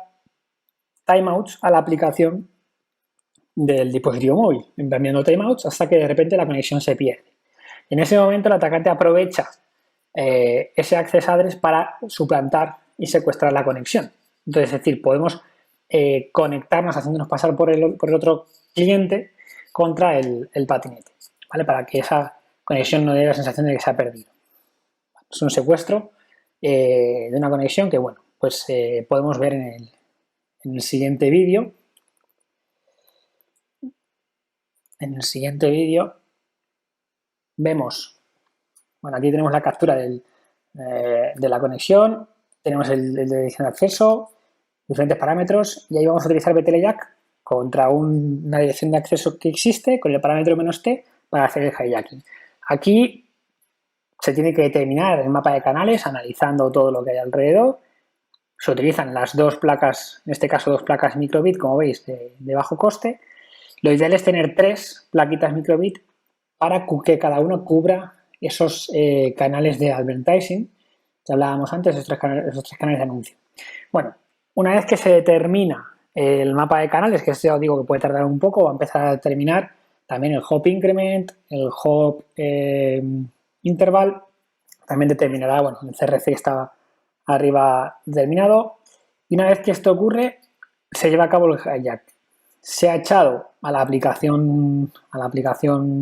timeouts a la aplicación del dispositivo móvil, enviando timeouts hasta que de repente la conexión se pierde. En ese momento el atacante aprovecha ese access address para suplantar y secuestrar la conexión. Entonces, es decir, podemos conectarnos haciéndonos pasar por el otro cliente contra el patinete, ¿vale? Para que esa conexión no dé la sensación de que se ha perdido. Es un secuestro de una conexión que, bueno, pues podemos ver en el siguiente vídeo. En el siguiente vídeo vemos, bueno, aquí tenemos la captura de la conexión, tenemos el de dirección de acceso, diferentes parámetros, y ahí vamos a utilizar BTLJack contra una dirección de acceso que existe con el parámetro "-t" para hacer el hijacking. Aquí se tiene que determinar el mapa de canales analizando todo lo que hay alrededor. Se utilizan las dos placas, en este caso 2 placas microbit, como veis, de bajo coste. Lo ideal es tener 3 plaquitas microbit para que cada una cubra esos canales de advertising que hablábamos antes, esos tres canales de anuncio. Bueno, una vez que se determina el mapa de canales, que esto ya os digo que puede tardar un poco, va a empezar a determinar también el hop increment, el hop interval, también determinará, bueno, el CRC está arriba determinado, y una vez que esto ocurre, se lleva a cabo el hijack. Se ha echado a la aplicación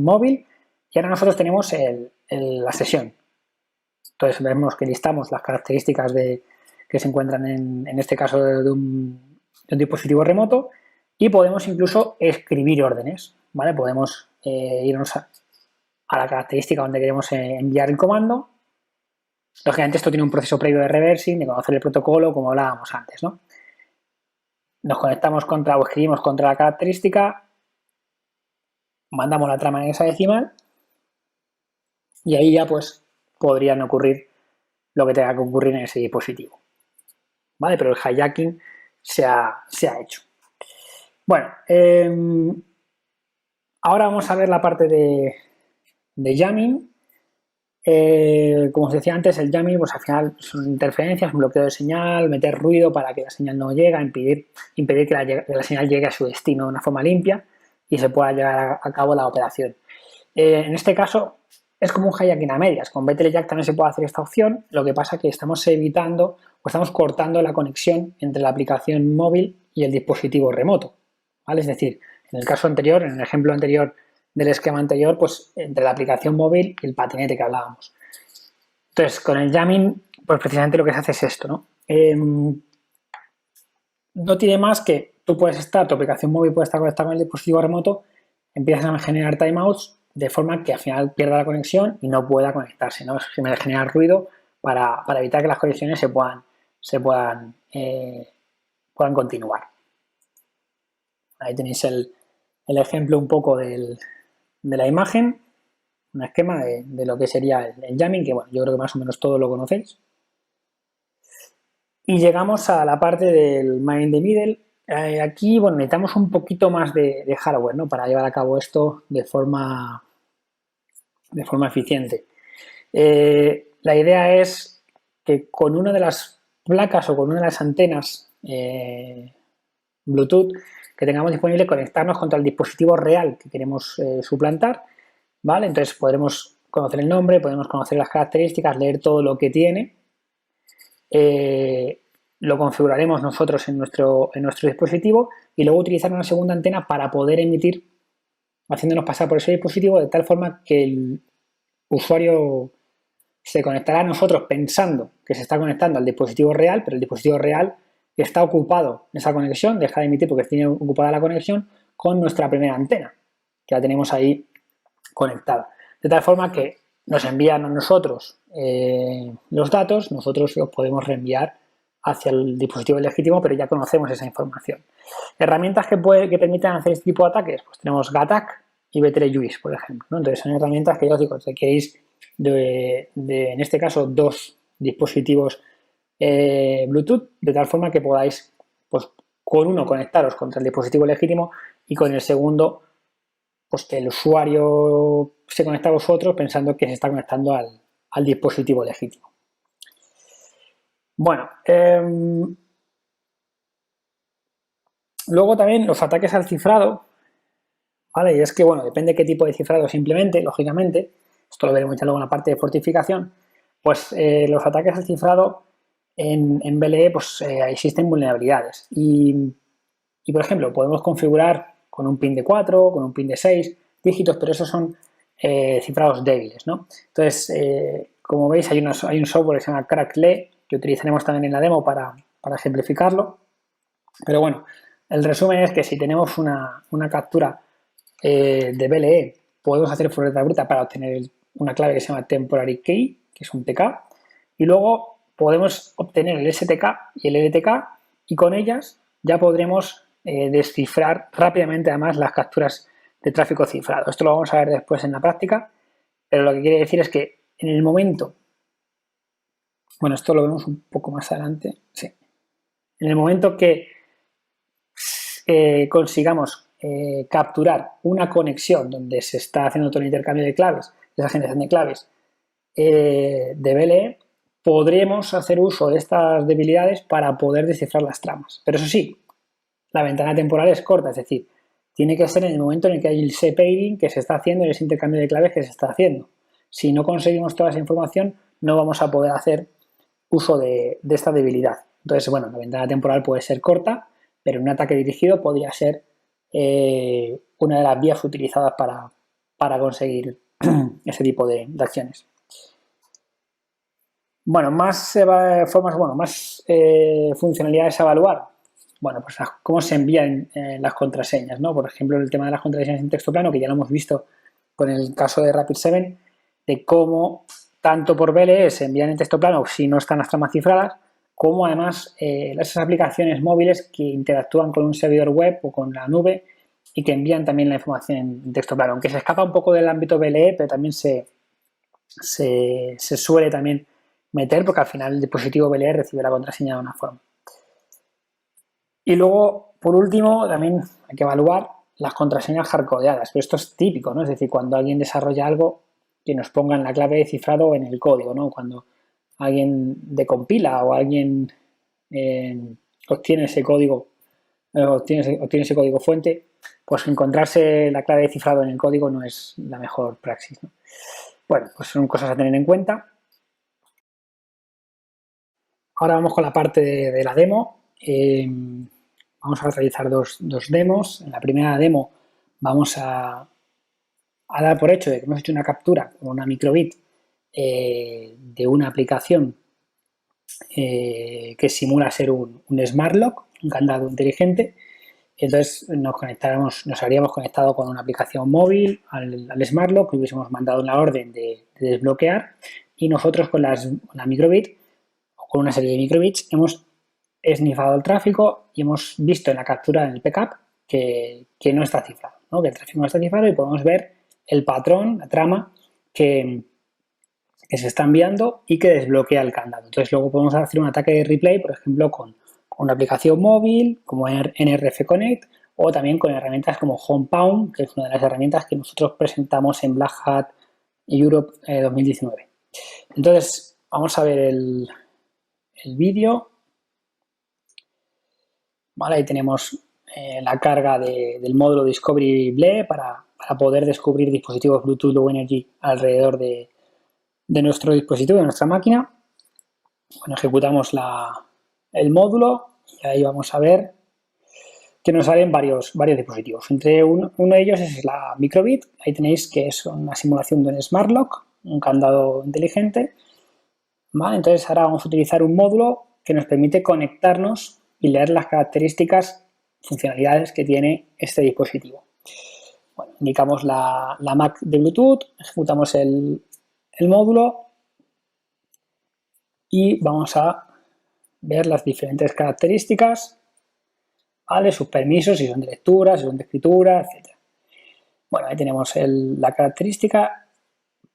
móvil y ahora nosotros tenemos la sesión. Entonces vemos que listamos las características que se encuentran en este caso de un dispositivo remoto y podemos incluso escribir órdenes, ¿vale? Podemos irnos a la característica donde queremos enviar el comando. Lógicamente esto tiene un proceso previo de reversing, de conocer el protocolo, como hablábamos antes, ¿no? Nos conectamos o escribimos contra la característica, mandamos la trama en hexadecimal y ahí ya pues podrían ocurrir lo que tenga que ocurrir en ese dispositivo, ¿vale? Pero el hijacking se ha hecho. Bueno, ahora vamos a ver la parte de jamming. Como os decía antes, el jamming, pues al final son interferencias, un bloqueo de señal, meter ruido para que la señal no llegue, impedir que la señal llegue a su destino de una forma limpia y se pueda llevar a cabo la operación. En este caso es como un hijacking a medias. Con BTLJack también se puede hacer esta opción, lo que pasa es que estamos evitando o estamos cortando la conexión entre la aplicación móvil y el dispositivo remoto, ¿vale? Es decir, en el caso anterior, en el ejemplo anterior del esquema anterior, pues entre la aplicación móvil y el patinete que hablábamos. Entonces, con el jamming, pues precisamente lo que se hace es esto, ¿no? No tiene más que tu aplicación móvil puede estar conectada con el dispositivo remoto, empiezan a generar timeouts de forma que al final pierda la conexión y no pueda conectarse, ¿no? Se me genera ruido para evitar que las conexiones se puedan continuar. Ahí tenéis el ejemplo un poco de la imagen, un esquema de lo que sería el jamming, que bueno, yo creo que más o menos todos lo conocéis. Y llegamos a la parte del man in the middle. Aquí, bueno, necesitamos un poquito más de hardware, ¿no? Para llevar a cabo esto de forma eficiente. La idea es que con una de las placas o con una de las antenas Bluetooth que tengamos disponible, conectarnos contra el dispositivo real que queremos suplantar, ¿vale? Entonces podremos conocer el nombre, podemos conocer las características, leer todo lo que tiene. Lo configuraremos nosotros en nuestro dispositivo y luego utilizar una segunda antena para poder emitir haciéndonos pasar por ese dispositivo de tal forma que el usuario se conectará a nosotros pensando que se está conectando al dispositivo real, pero el dispositivo real está ocupado en esa conexión, deja de emitir porque tiene ocupada la conexión con nuestra primera antena, que la tenemos ahí conectada. De tal forma que nos envían a nosotros los datos, nosotros los podemos reenviar hacia el dispositivo legítimo, pero ya conocemos esa información. Herramientas que permitan hacer este tipo de ataques, pues tenemos GATAC y B3JUICE, por ejemplo, ¿no? Entonces son herramientas que ya os digo, requeréis en este caso, 2 dispositivos Bluetooth, de tal forma que podáis, pues, con uno conectaros contra el dispositivo legítimo y con el segundo, pues que el usuario se conecta a vosotros pensando que se está conectando al dispositivo legítimo. Bueno, luego también los ataques al cifrado, ¿vale? Y es que, bueno, depende de qué tipo de cifrado se implemente, lógicamente, esto lo veremos ya luego en la parte de fortificación, pues los ataques al cifrado en BLE pues existen vulnerabilidades y, por ejemplo, podemos configurar con un pin de 4, con un pin de 6 dígitos, pero esos son cifrados débiles, ¿no? Entonces, como veis, hay un software que se llama CrackLe, que utilizaremos también en la demo para ejemplificarlo. Pero bueno, el resumen es que si tenemos una captura de BLE, podemos hacer fuerza bruta para obtener una clave que se llama Temporary Key, que es un TK, y luego podemos obtener el STK y el LTK, y con ellas ya podremos descifrar rápidamente además las capturas de tráfico cifrado. Esto lo vamos a ver después en la práctica, pero lo que quiere decir es que en el momento, bueno, esto lo vemos un poco más adelante, sí, en el momento que consigamos capturar una conexión donde se está haciendo todo el intercambio de claves, esa generación de claves de BLE, podremos hacer uso de estas debilidades para poder descifrar las tramas. Pero eso sí, la ventana temporal es corta, es decir, tiene que ser en el momento en el que hay el separating que se está haciendo y ese intercambio de claves que se está haciendo. Si no conseguimos toda esa información, no vamos a poder hacer uso de esta debilidad. Entonces, bueno, la ventana temporal puede ser corta, pero en un ataque dirigido podría ser una de las vías utilizadas para conseguir ese tipo de acciones. Bueno, más funcionalidades a evaluar. Bueno, pues cómo se envían las contraseñas, ¿no? Por ejemplo, el tema de las contraseñas en texto plano, que ya lo hemos visto con el caso de Rapid7, de cómo tanto por BLE se envían en texto plano si no están las tramas cifradas, como además esas aplicaciones móviles que interactúan con un servidor web o con la nube y que envían también la información en texto plano, aunque se escapa un poco del ámbito BLE, pero también se suele también meter porque al final el dispositivo BLE recibe la contraseña de una forma. Y luego, por último, también hay que evaluar las contraseñas hardcodeadas, pero esto es típico, ¿no? Es decir, cuando alguien desarrolla algo, que nos pongan la clave de cifrado en el código, ¿no? Cuando alguien decompila o alguien obtiene ese código fuente, pues encontrarse la clave de cifrado en el código no es la mejor praxis, ¿no? Bueno, pues son cosas a tener en cuenta. Ahora vamos con la parte de la demo. Vamos a realizar dos demos. En la primera demo vamos a dar por hecho de que hemos hecho una captura con una microbit de una aplicación que simula ser un smart lock, un candado inteligente. Entonces nos habríamos conectado con una aplicación móvil al smart lock, que hubiésemos mandado una orden de desbloquear, y nosotros con la microbit o con una serie de microbits hemos esnifado el tráfico y hemos visto en la captura, en el backup, que no está cifrado, ¿no? Que el tráfico no está cifrado, y podemos ver el patrón, la trama que se está enviando y que desbloquea el candado. Entonces luego podemos hacer un ataque de replay, por ejemplo, con una aplicación móvil como NRF Connect, o también con herramientas como HomePawn, que es una de las herramientas que nosotros presentamos en Black Hat Europe 2019. Entonces vamos a ver el vídeo. Vale, ahí tenemos la carga del módulo Discovery BLE para poder descubrir dispositivos Bluetooth Low Energy alrededor de nuestro dispositivo, de nuestra máquina. Bueno, ejecutamos el módulo y ahí vamos a ver que nos salen varios dispositivos. Entre uno de ellos es la microbit. Ahí tenéis que es una simulación de un smart lock, un candado inteligente. ¿Vale? Entonces ahora vamos a utilizar un módulo que nos permite conectarnos y leer las características, funcionalidades que tiene este dispositivo. Bueno, indicamos la MAC de Bluetooth, ejecutamos el módulo y vamos a ver las diferentes características, ¿vale? Sus permisos, si son de lectura, si son de escritura, etc. Bueno, ahí tenemos la característica.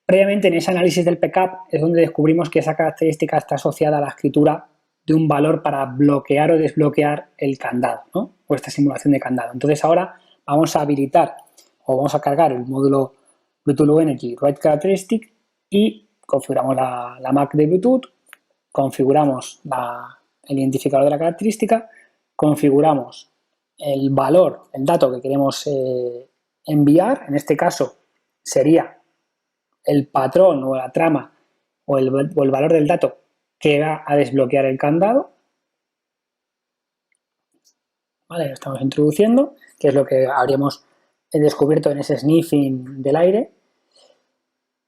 Previamente en ese análisis del PCAP es donde descubrimos que esa característica está asociada a la escritura de un valor para bloquear o desbloquear el candado, ¿no? O esta simulación de candado. Entonces ahora vamos a habilitar o vamos a cargar el módulo Bluetooth Low Energy Write Characteristic y configuramos la MAC de Bluetooth, configuramos el identificador de la característica, configuramos el valor, el dato que queremos enviar, en este caso sería el patrón o la trama o el valor del dato que va a desbloquear el candado. Vale, lo estamos introduciendo, que es lo que habríamos descubierto en ese sniffing del aire.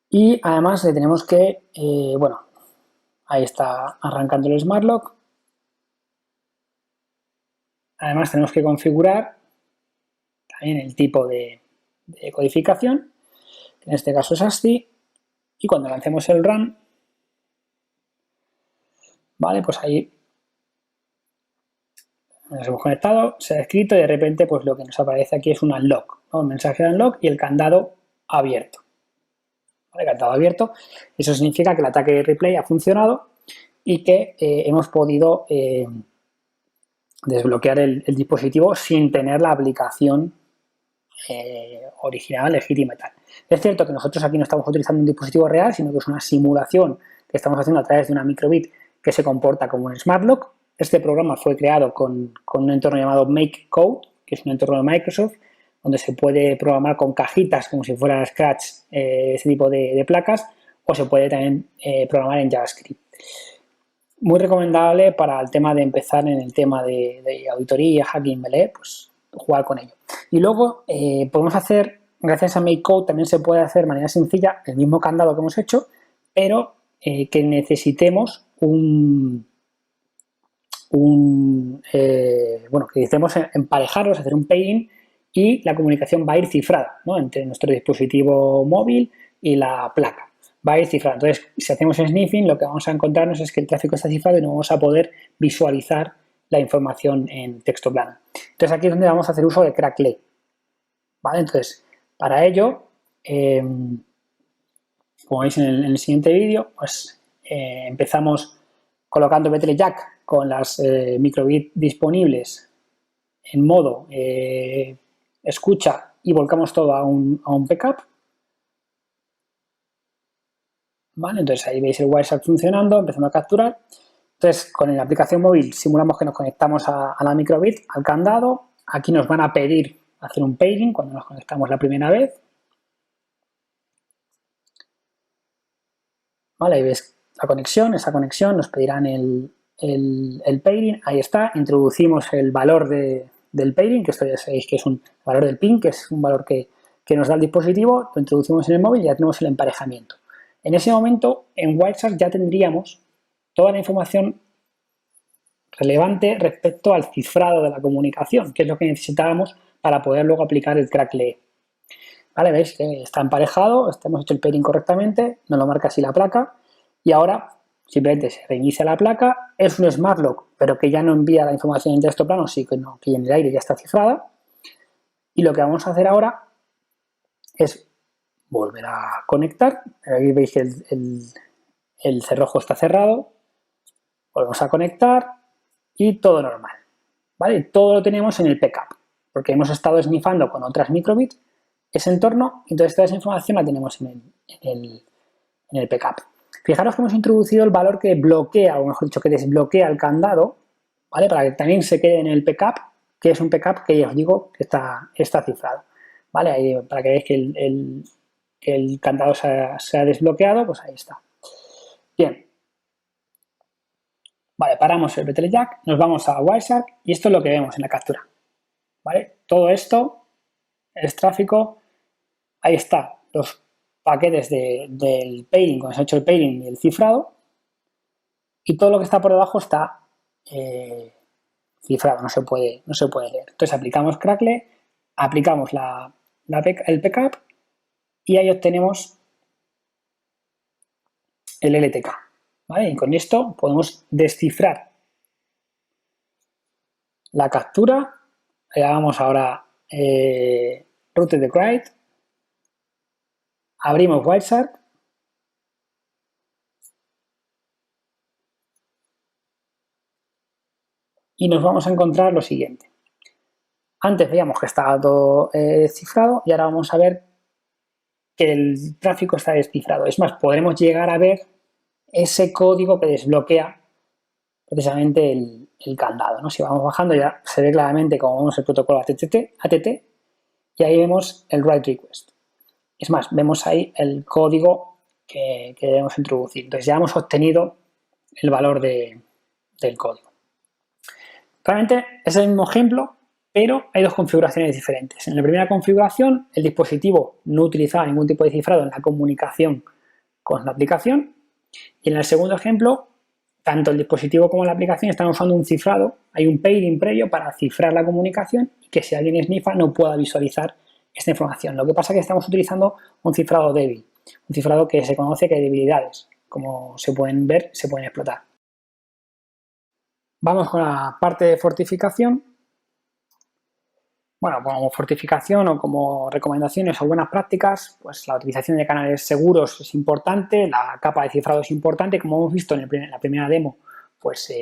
Y además le tenemos que, bueno, ahí está arrancando el Smart Lock. Además tenemos que configurar también el tipo de codificación, que en este caso es ASCII, y cuando lancemos el run, vale, pues ahí nos hemos conectado, se ha escrito y de repente pues lo que nos aparece aquí es un unlock, ¿no? Un mensaje de unlock y el candado abierto. ¿Vale? Candado abierto, eso significa que el ataque de replay ha funcionado y que hemos podido desbloquear el dispositivo sin tener la aplicación original, legítima y tal. Es cierto que nosotros aquí no estamos utilizando un dispositivo real, sino que es una simulación que estamos haciendo a través de una microbit que se comporta como un Smart Lock. Este programa fue creado con un entorno llamado MakeCode, que es un entorno de Microsoft, donde se puede programar con cajitas como si fuera Scratch ese tipo de placas, o se puede también programar en JavaScript. Muy recomendable para el tema de empezar en el tema de auditoría, hacking, ¿vale? Pues jugar con ello. Y luego podemos hacer, gracias a MakeCode, también se puede hacer de manera sencilla el mismo candado que hemos hecho, pero que necesitemos bueno, que necesitemos emparejarlos, hacer un pairing y la comunicación va a ir cifrada, ¿no? Entre nuestro dispositivo móvil y la placa. Va a ir cifrada. Entonces, si hacemos sniffing, lo que vamos a encontrarnos es que el tráfico está cifrado y no vamos a poder visualizar la información en texto plano. Entonces, aquí es donde vamos a hacer uso de Crackle. ¿Vale? Entonces, para ello, como veis en el siguiente vídeo, pues empezamos colocando BTLJack con las microbits disponibles en modo escucha y volcamos todo a un backup. ¿Vale? Entonces ahí veis el Wireshark funcionando, empezando a capturar. Entonces con la aplicación móvil simulamos que nos conectamos a la microbit, al candado. Aquí nos van a pedir hacer un paging cuando nos conectamos la primera vez. ¿Vale? Ahí ves la conexión, esa conexión, nos pedirán el pairing, ahí está, introducimos el valor del pairing, que esto ya sabéis que es un valor del ping, que es un valor que nos da el dispositivo, lo introducimos en el móvil y ya tenemos el emparejamiento. En ese momento, en Wireshark ya tendríamos toda la información relevante respecto al cifrado de la comunicación, que es lo que necesitábamos para poder luego aplicar el Crackle. ¿Vale? Veis que está emparejado, hemos hecho el pairing correctamente, nos lo marca así la placa y ahora simplemente se reinicia la placa, es un Smart Lock, pero que ya no envía la información en texto plano, sí que no, que en el aire ya está cifrada. Y lo que vamos a hacer ahora es volver a conectar. Aquí veis que el cerrojo está cerrado. Volvemos a conectar y todo normal. ¿Vale? Todo lo tenemos en el PCAP, porque hemos estado sniffando con otras microbits ese entorno, y entonces toda esa información la tenemos en el PCAP. Fijaros que hemos introducido el valor que bloquea, o mejor dicho, que desbloquea el candado, ¿vale? Para que también se quede en el PCAP, que es un PCAP que ya os digo que está cifrado, ¿vale? Ahí, para que veáis que el candado se ha desbloqueado, pues ahí está. Bien. Vale, paramos el BTLJack, nos vamos a Wireshark y esto es lo que vemos en la captura, ¿vale? Todo esto es tráfico, ahí está, los paquetes del pairing, cuando se ha hecho el pairing y el cifrado, y todo lo que está por debajo está cifrado, no se puede leer. Entonces aplicamos Crackle, aplicamos el PCAP y ahí obtenemos el LTK. ¿vale? Y con esto podemos descifrar la captura. Le damos ahora Routed Decrypt. Abrimos Wireshark. Y nos vamos a encontrar lo siguiente. Antes veíamos que estaba todo descifrado y ahora vamos a ver que el tráfico está descifrado. Es más, podremos llegar a ver ese código que desbloquea precisamente el candado, ¿no? Si vamos bajando ya se ve claramente como vemos el protocolo ATT y ahí vemos el write request. Es más, vemos ahí el código que debemos introducir. Entonces ya hemos obtenido el valor del código. Realmente es el mismo ejemplo, pero hay dos configuraciones diferentes. En la primera configuración, el dispositivo no utilizaba ningún tipo de cifrado en la comunicación con la aplicación. Y en el segundo ejemplo, tanto el dispositivo como la aplicación están usando un cifrado. Hay un pairing previo para cifrar la comunicación y que si alguien sniffa no pueda visualizar esta información. Lo que pasa es que estamos utilizando un cifrado débil, un cifrado que se conoce que hay debilidades. Como se pueden ver, se pueden explotar. Vamos con la parte de fortificación. Bueno, como fortificación o como recomendaciones o buenas prácticas, pues la utilización de canales seguros es importante, la capa de cifrado es importante. Como hemos visto en la primera demo, pues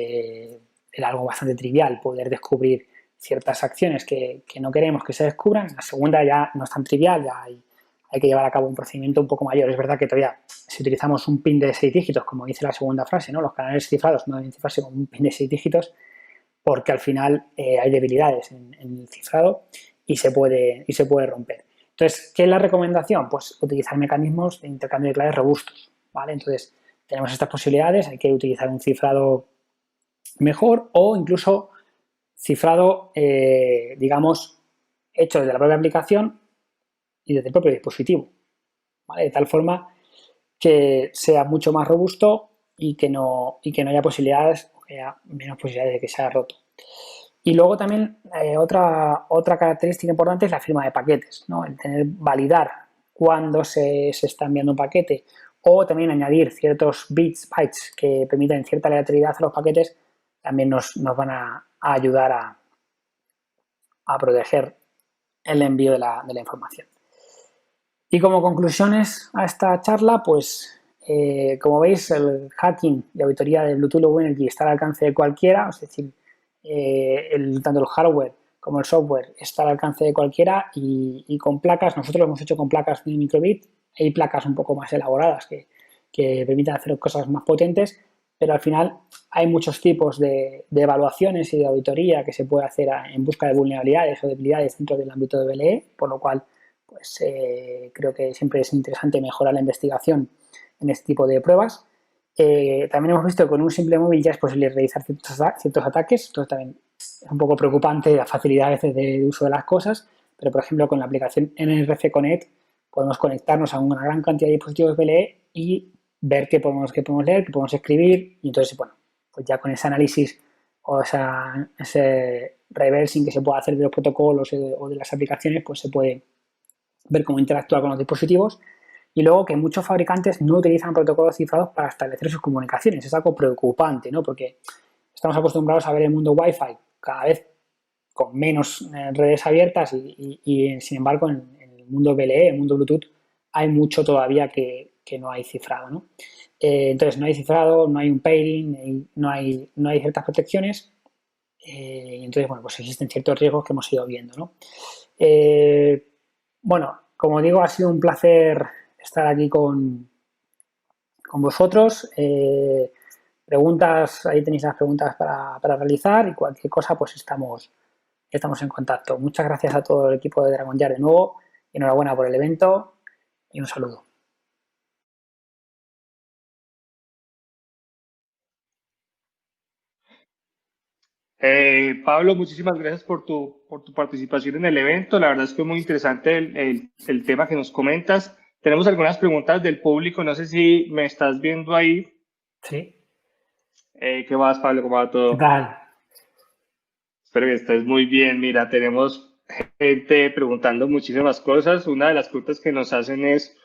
era algo bastante trivial poder descubrir ciertas acciones que no queremos que se descubran. En la segunda ya no es tan trivial, ya hay que llevar a cabo un procedimiento un poco mayor. Es verdad que todavía si utilizamos un PIN de 6 dígitos, como dice la segunda frase, ¿no? Los canales cifrados no deben cifrarse con un PIN de 6 dígitos, porque al final hay debilidades en el cifrado y se puede romper. Entonces, ¿qué es la recomendación? Pues utilizar mecanismos de intercambio de claves robustos, ¿vale? Entonces, tenemos estas posibilidades, hay que utilizar un cifrado mejor o incluso cifrado, digamos, hecho desde la propia aplicación y desde el propio dispositivo, ¿vale? De tal forma que sea mucho más robusto y que no haya posibilidades, o que haya menos posibilidades de que sea roto. Y luego también otra característica importante es la firma de paquetes, ¿no? El validar cuándo se está enviando un paquete o también añadir ciertos bytes que permiten cierta aleatoriedad a los paquetes también nos van a ayudar a proteger el envío de la información. Y como conclusiones a esta charla, pues como veis, el hacking y auditoría de Bluetooth Low Energy está al alcance de cualquiera, es decir, tanto el hardware como el software está al alcance de cualquiera y con placas, nosotros lo hemos hecho con placas de microbit, hay placas un poco más elaboradas que permiten hacer cosas más potentes, pero al final hay muchos tipos de evaluaciones y de auditoría que se puede hacer en busca de vulnerabilidades o debilidades dentro del ámbito de BLE, por lo cual pues creo que siempre es interesante mejorar la investigación en este tipo de pruebas. También hemos visto que con un simple móvil ya es posible realizar ciertos ataques, entonces también es un poco preocupante la facilidad a veces de uso de las cosas, pero por ejemplo con la aplicación NRF Connect podemos conectarnos a una gran cantidad de dispositivos BLE y ver qué podemos leer, qué podemos escribir y entonces, bueno, pues ya con ese análisis o ese reversing que se puede hacer de los protocolos o de las aplicaciones, pues se puede ver cómo interactúa con los dispositivos. Y luego que muchos fabricantes no utilizan protocolos cifrados para establecer sus comunicaciones. Es algo preocupante, ¿no? Porque estamos acostumbrados a ver el mundo Wi-Fi cada vez con menos redes abiertas y sin embargo en el mundo BLE, el mundo Bluetooth, hay mucho todavía que no hay cifrado, ¿no? Entonces no hay cifrado, no hay un pairing, no hay ciertas protecciones. Entonces, bueno, pues existen ciertos riesgos que hemos ido viendo, ¿no? Bueno, como digo, ha sido un placer estar aquí con vosotros. Preguntas, ahí tenéis las preguntas para realizar y cualquier cosa, pues estamos en contacto. Muchas gracias a todo el equipo de Dragon Yard de nuevo. Enhorabuena por el evento y un saludo. Pablo, muchísimas gracias por tu participación en el evento. La verdad es que es muy interesante el tema que nos comentas. Tenemos algunas preguntas del público. No sé si me estás viendo ahí. Sí. ¿Qué más, Pablo? ¿Cómo va todo? ¿Qué tal? Espero que estés muy bien. Mira, tenemos gente preguntando muchísimas cosas. Una de las preguntas que nos hacen es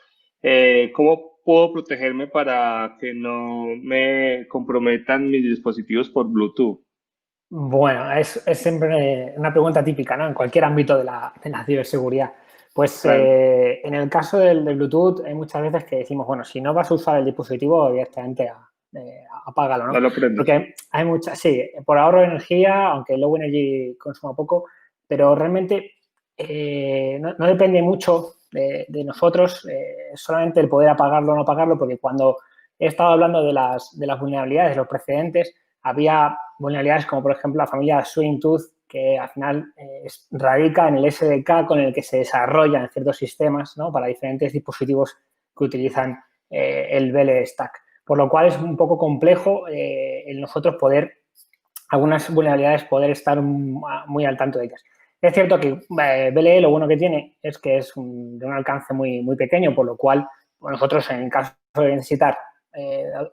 ¿cómo puedo protegerme para que no me comprometan mis dispositivos por Bluetooth? Bueno, es siempre una pregunta típica, ¿no? En cualquier ámbito de la ciberseguridad. Pues Claro, en el caso del Bluetooth hay muchas veces que decimos, bueno, si no vas a usar el dispositivo, directamente apágalo, no ¿no? lo prendes. Porque hay muchas, sí, por ahorro de energía, aunque Low Energy consuma poco, pero realmente no depende mucho de nosotros, solamente el poder apagarlo o no apagarlo, porque cuando he estado hablando de las vulnerabilidades, de los precedentes, había vulnerabilidades como, por ejemplo, la familia SwingTooth, que al final radica en el SDK con el que se desarrollan ciertos sistemas, ¿no? Para diferentes dispositivos que utilizan el BL Stack. Por lo cual es un poco complejo el nosotros poder, algunas vulnerabilidades, poder estar muy al tanto de ellas. Es cierto que BLE lo bueno que tiene es que es de un alcance muy pequeño, por lo cual nosotros en caso de necesitar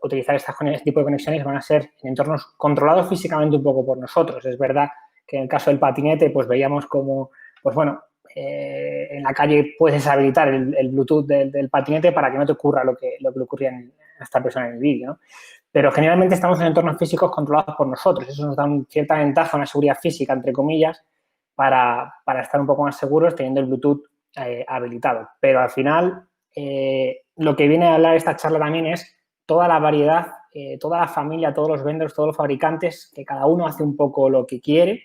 utilizar este tipo de conexiones van a ser en entornos controlados físicamente un poco por nosotros. Es verdad que en el caso del patinete pues veíamos como, pues bueno, en la calle puedes deshabilitar el Bluetooth del patinete para que no te ocurra lo que le ocurría a esta persona en el vídeo, ¿no? Pero generalmente estamos en entornos físicos controlados por nosotros. Eso nos da cierta ventaja, una seguridad física, entre comillas, para estar un poco más seguros teniendo el Bluetooth habilitado. Pero al final, lo que viene a hablar esta charla también es toda la variedad, toda la familia, todos los vendors, todos los fabricantes, que cada uno hace un poco lo que quiere,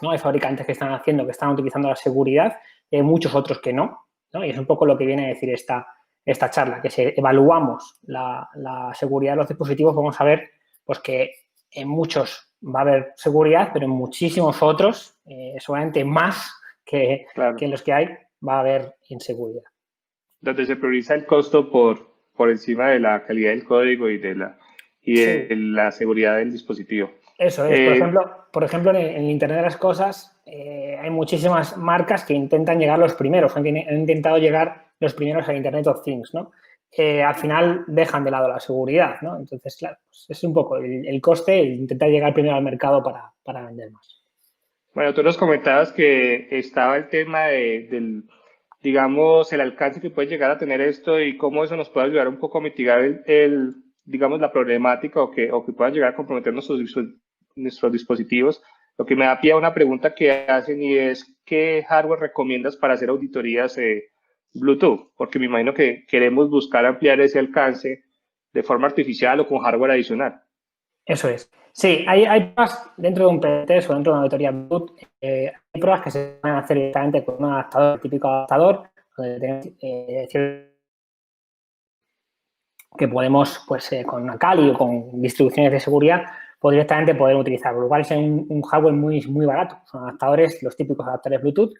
¿no? Hay fabricantes que están haciendo, que están utilizando la seguridad, y hay muchos otros que no, ¿no? Y es un poco lo que viene a decir esta charla, que si evaluamos la seguridad de los dispositivos, vamos a ver pues, que en muchos va a haber seguridad, pero en muchísimos otros, seguramente más que Claro. en los que hay, va a haber inseguridad. Donde se prioriza el costo por encima de la calidad del código y de Sí, la seguridad del dispositivo. eso es. Eh, Por ejemplo en el Internet de las Cosas hay muchísimas marcas que intentan llegar los primeros, han intentado llegar los primeros al Internet of Things, ¿no? Al final dejan de lado la seguridad, ¿no? Entonces, claro, pues es un poco el coste, el intentar llegar primero al mercado para vender más. bueno, tú nos comentabas que estaba el tema del, digamos, el alcance que puede llegar a tener esto y cómo eso nos puede ayudar un poco a mitigar digamos, la problemática o que pueda llegar a comprometer nuestros dispositivos. Lo que me da pie a una pregunta que hacen y es, ¿qué hardware recomiendas para hacer auditorías Bluetooth? Porque me imagino que queremos buscar ampliar ese alcance de forma artificial o con hardware adicional. Eso es. Sí, hay pruebas dentro de un pretest o dentro de una auditoría Bluetooth, hay pruebas que se pueden hacer directamente con un adaptador, típico adaptador, donde tenemos que podemos, pues con una Kali o con distribuciones de seguridad, pues directamente poder utilizar. Lo cual es un hardware muy barato. Son adaptadores, los típicos adaptadores Bluetooth.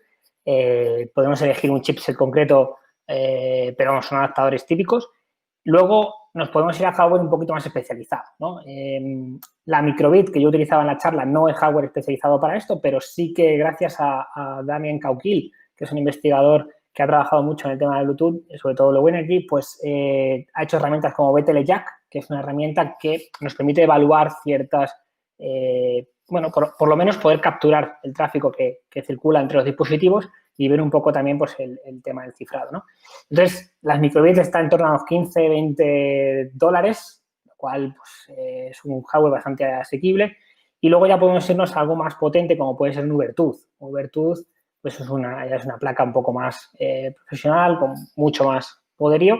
Podemos elegir un chipset concreto, pero son adaptadores típicos. Luego nos podemos ir a hardware un poquito más especializado, ¿no? La microbit que yo utilizaba en la charla no es hardware especializado para esto, pero sí que gracias a Damien Cauquil, que es un investigador que ha trabajado mucho en el tema de Bluetooth, sobre todo Low Energy, pues ha hecho herramientas como BTL Jack, que es una herramienta que nos permite evaluar ciertas, bueno, por lo menos poder capturar el tráfico que circula entre los dispositivos y ver un poco también pues, el tema del cifrado, ¿no? Entonces, las microbits están en torno a los 15, 20 dólares, lo cual pues, es un hardware bastante asequible. Y luego ya podemos irnos a algo más potente, como puede ser un Ubertooth. Ubertooth pues es una placa un poco más profesional, con mucho más poderío,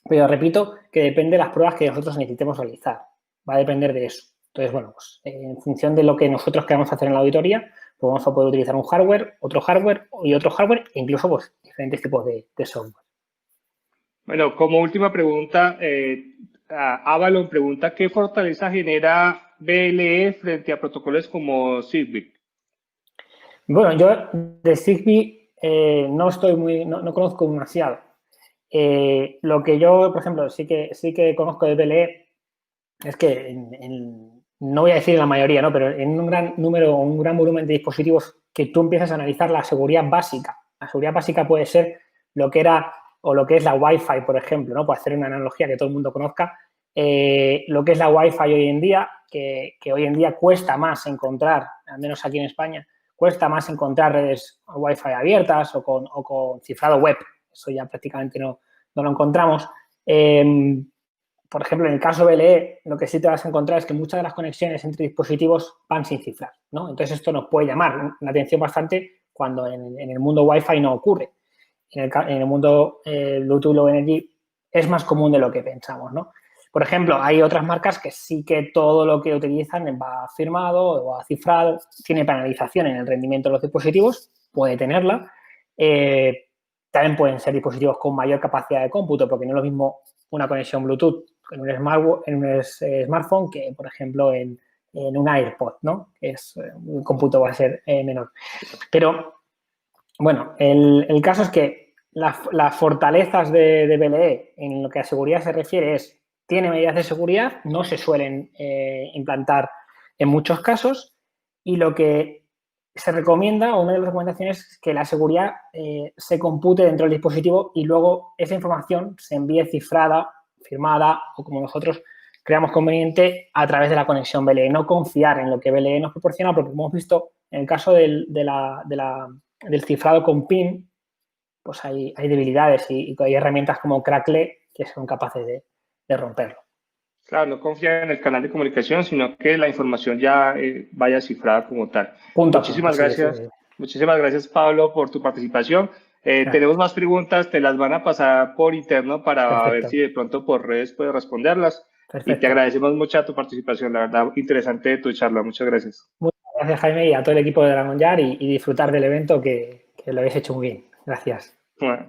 pero repito que depende de las pruebas que nosotros necesitemos realizar. Va a depender de eso. Entonces, bueno, pues en función de lo que nosotros queramos hacer en la auditoría, pues vamos a poder utilizar un hardware y otro hardware, e incluso pues diferentes tipos de software. Bueno, como última pregunta, Avalon pregunta, ¿qué fortaleza genera BLE frente a protocolos como Zigbee? Bueno, yo de Zigbee no conozco demasiado. Lo que yo, por ejemplo, sí que conozco de BLE es que no voy a decir en la mayoría, ¿no? Pero en un gran número, un gran volumen de dispositivos que tú empiezas a analizar la seguridad básica. La seguridad básica puede ser lo que era o lo que es la Wi-Fi, por ejemplo, ¿no? Por hacer una analogía que todo el mundo conozca, lo que es la Wi-Fi hoy en día, que hoy en día cuesta más encontrar, al menos aquí en España, cuesta más encontrar redes Wi-Fi abiertas o con cifrado web. Eso ya prácticamente no lo encontramos. Por ejemplo, en el caso BLE, lo que sí te vas a encontrar es que muchas de las conexiones entre dispositivos van sin cifrar, ¿no? Entonces, esto nos puede llamar la atención bastante cuando en el mundo Wi-Fi no ocurre. En el mundo Bluetooth Low Energy es más común de lo que pensamos, ¿no? Por ejemplo, hay otras marcas que sí que todo lo que utilizan va firmado o va cifrado, tiene penalización en el rendimiento de los dispositivos, puede tenerla. También pueden ser dispositivos con mayor capacidad de cómputo, porque no es lo mismo una conexión Bluetooth en un smartphone que, por ejemplo, en un AirPod, ¿no? El cómputo va a ser menor. Pero, bueno, el caso es que las fortalezas de BLE en lo que a seguridad se refiere es, tiene medidas de seguridad, no se suelen implantar en muchos casos, y lo que se recomienda, o una de las recomendaciones, es que la seguridad se compute dentro del dispositivo y luego esa información se envíe cifrada, firmada o como nosotros creamos conveniente a través de la conexión BLE. No confiar en lo que BLE nos proporciona, porque como hemos visto en el caso del cifrado con PIN, pues hay debilidades y hay herramientas como Crackle que son capaces de romperlo. Claro, no confía en el canal de comunicación, sino que la información ya vaya cifrada como tal. Punto a punto, Muchísimas gracias. Muchísimas gracias, Pablo, por tu participación. Tenemos más preguntas, te las van a pasar por interno para ver si de pronto por redes puedes responderlas. Perfecto. Y te agradecemos mucho tu participación, la verdad, interesante tu charla. Muchas gracias. Muchas gracias, Jaime, y a todo el equipo de Dragon Jar y disfrutar del evento que lo habéis hecho muy bien. Gracias. Bueno,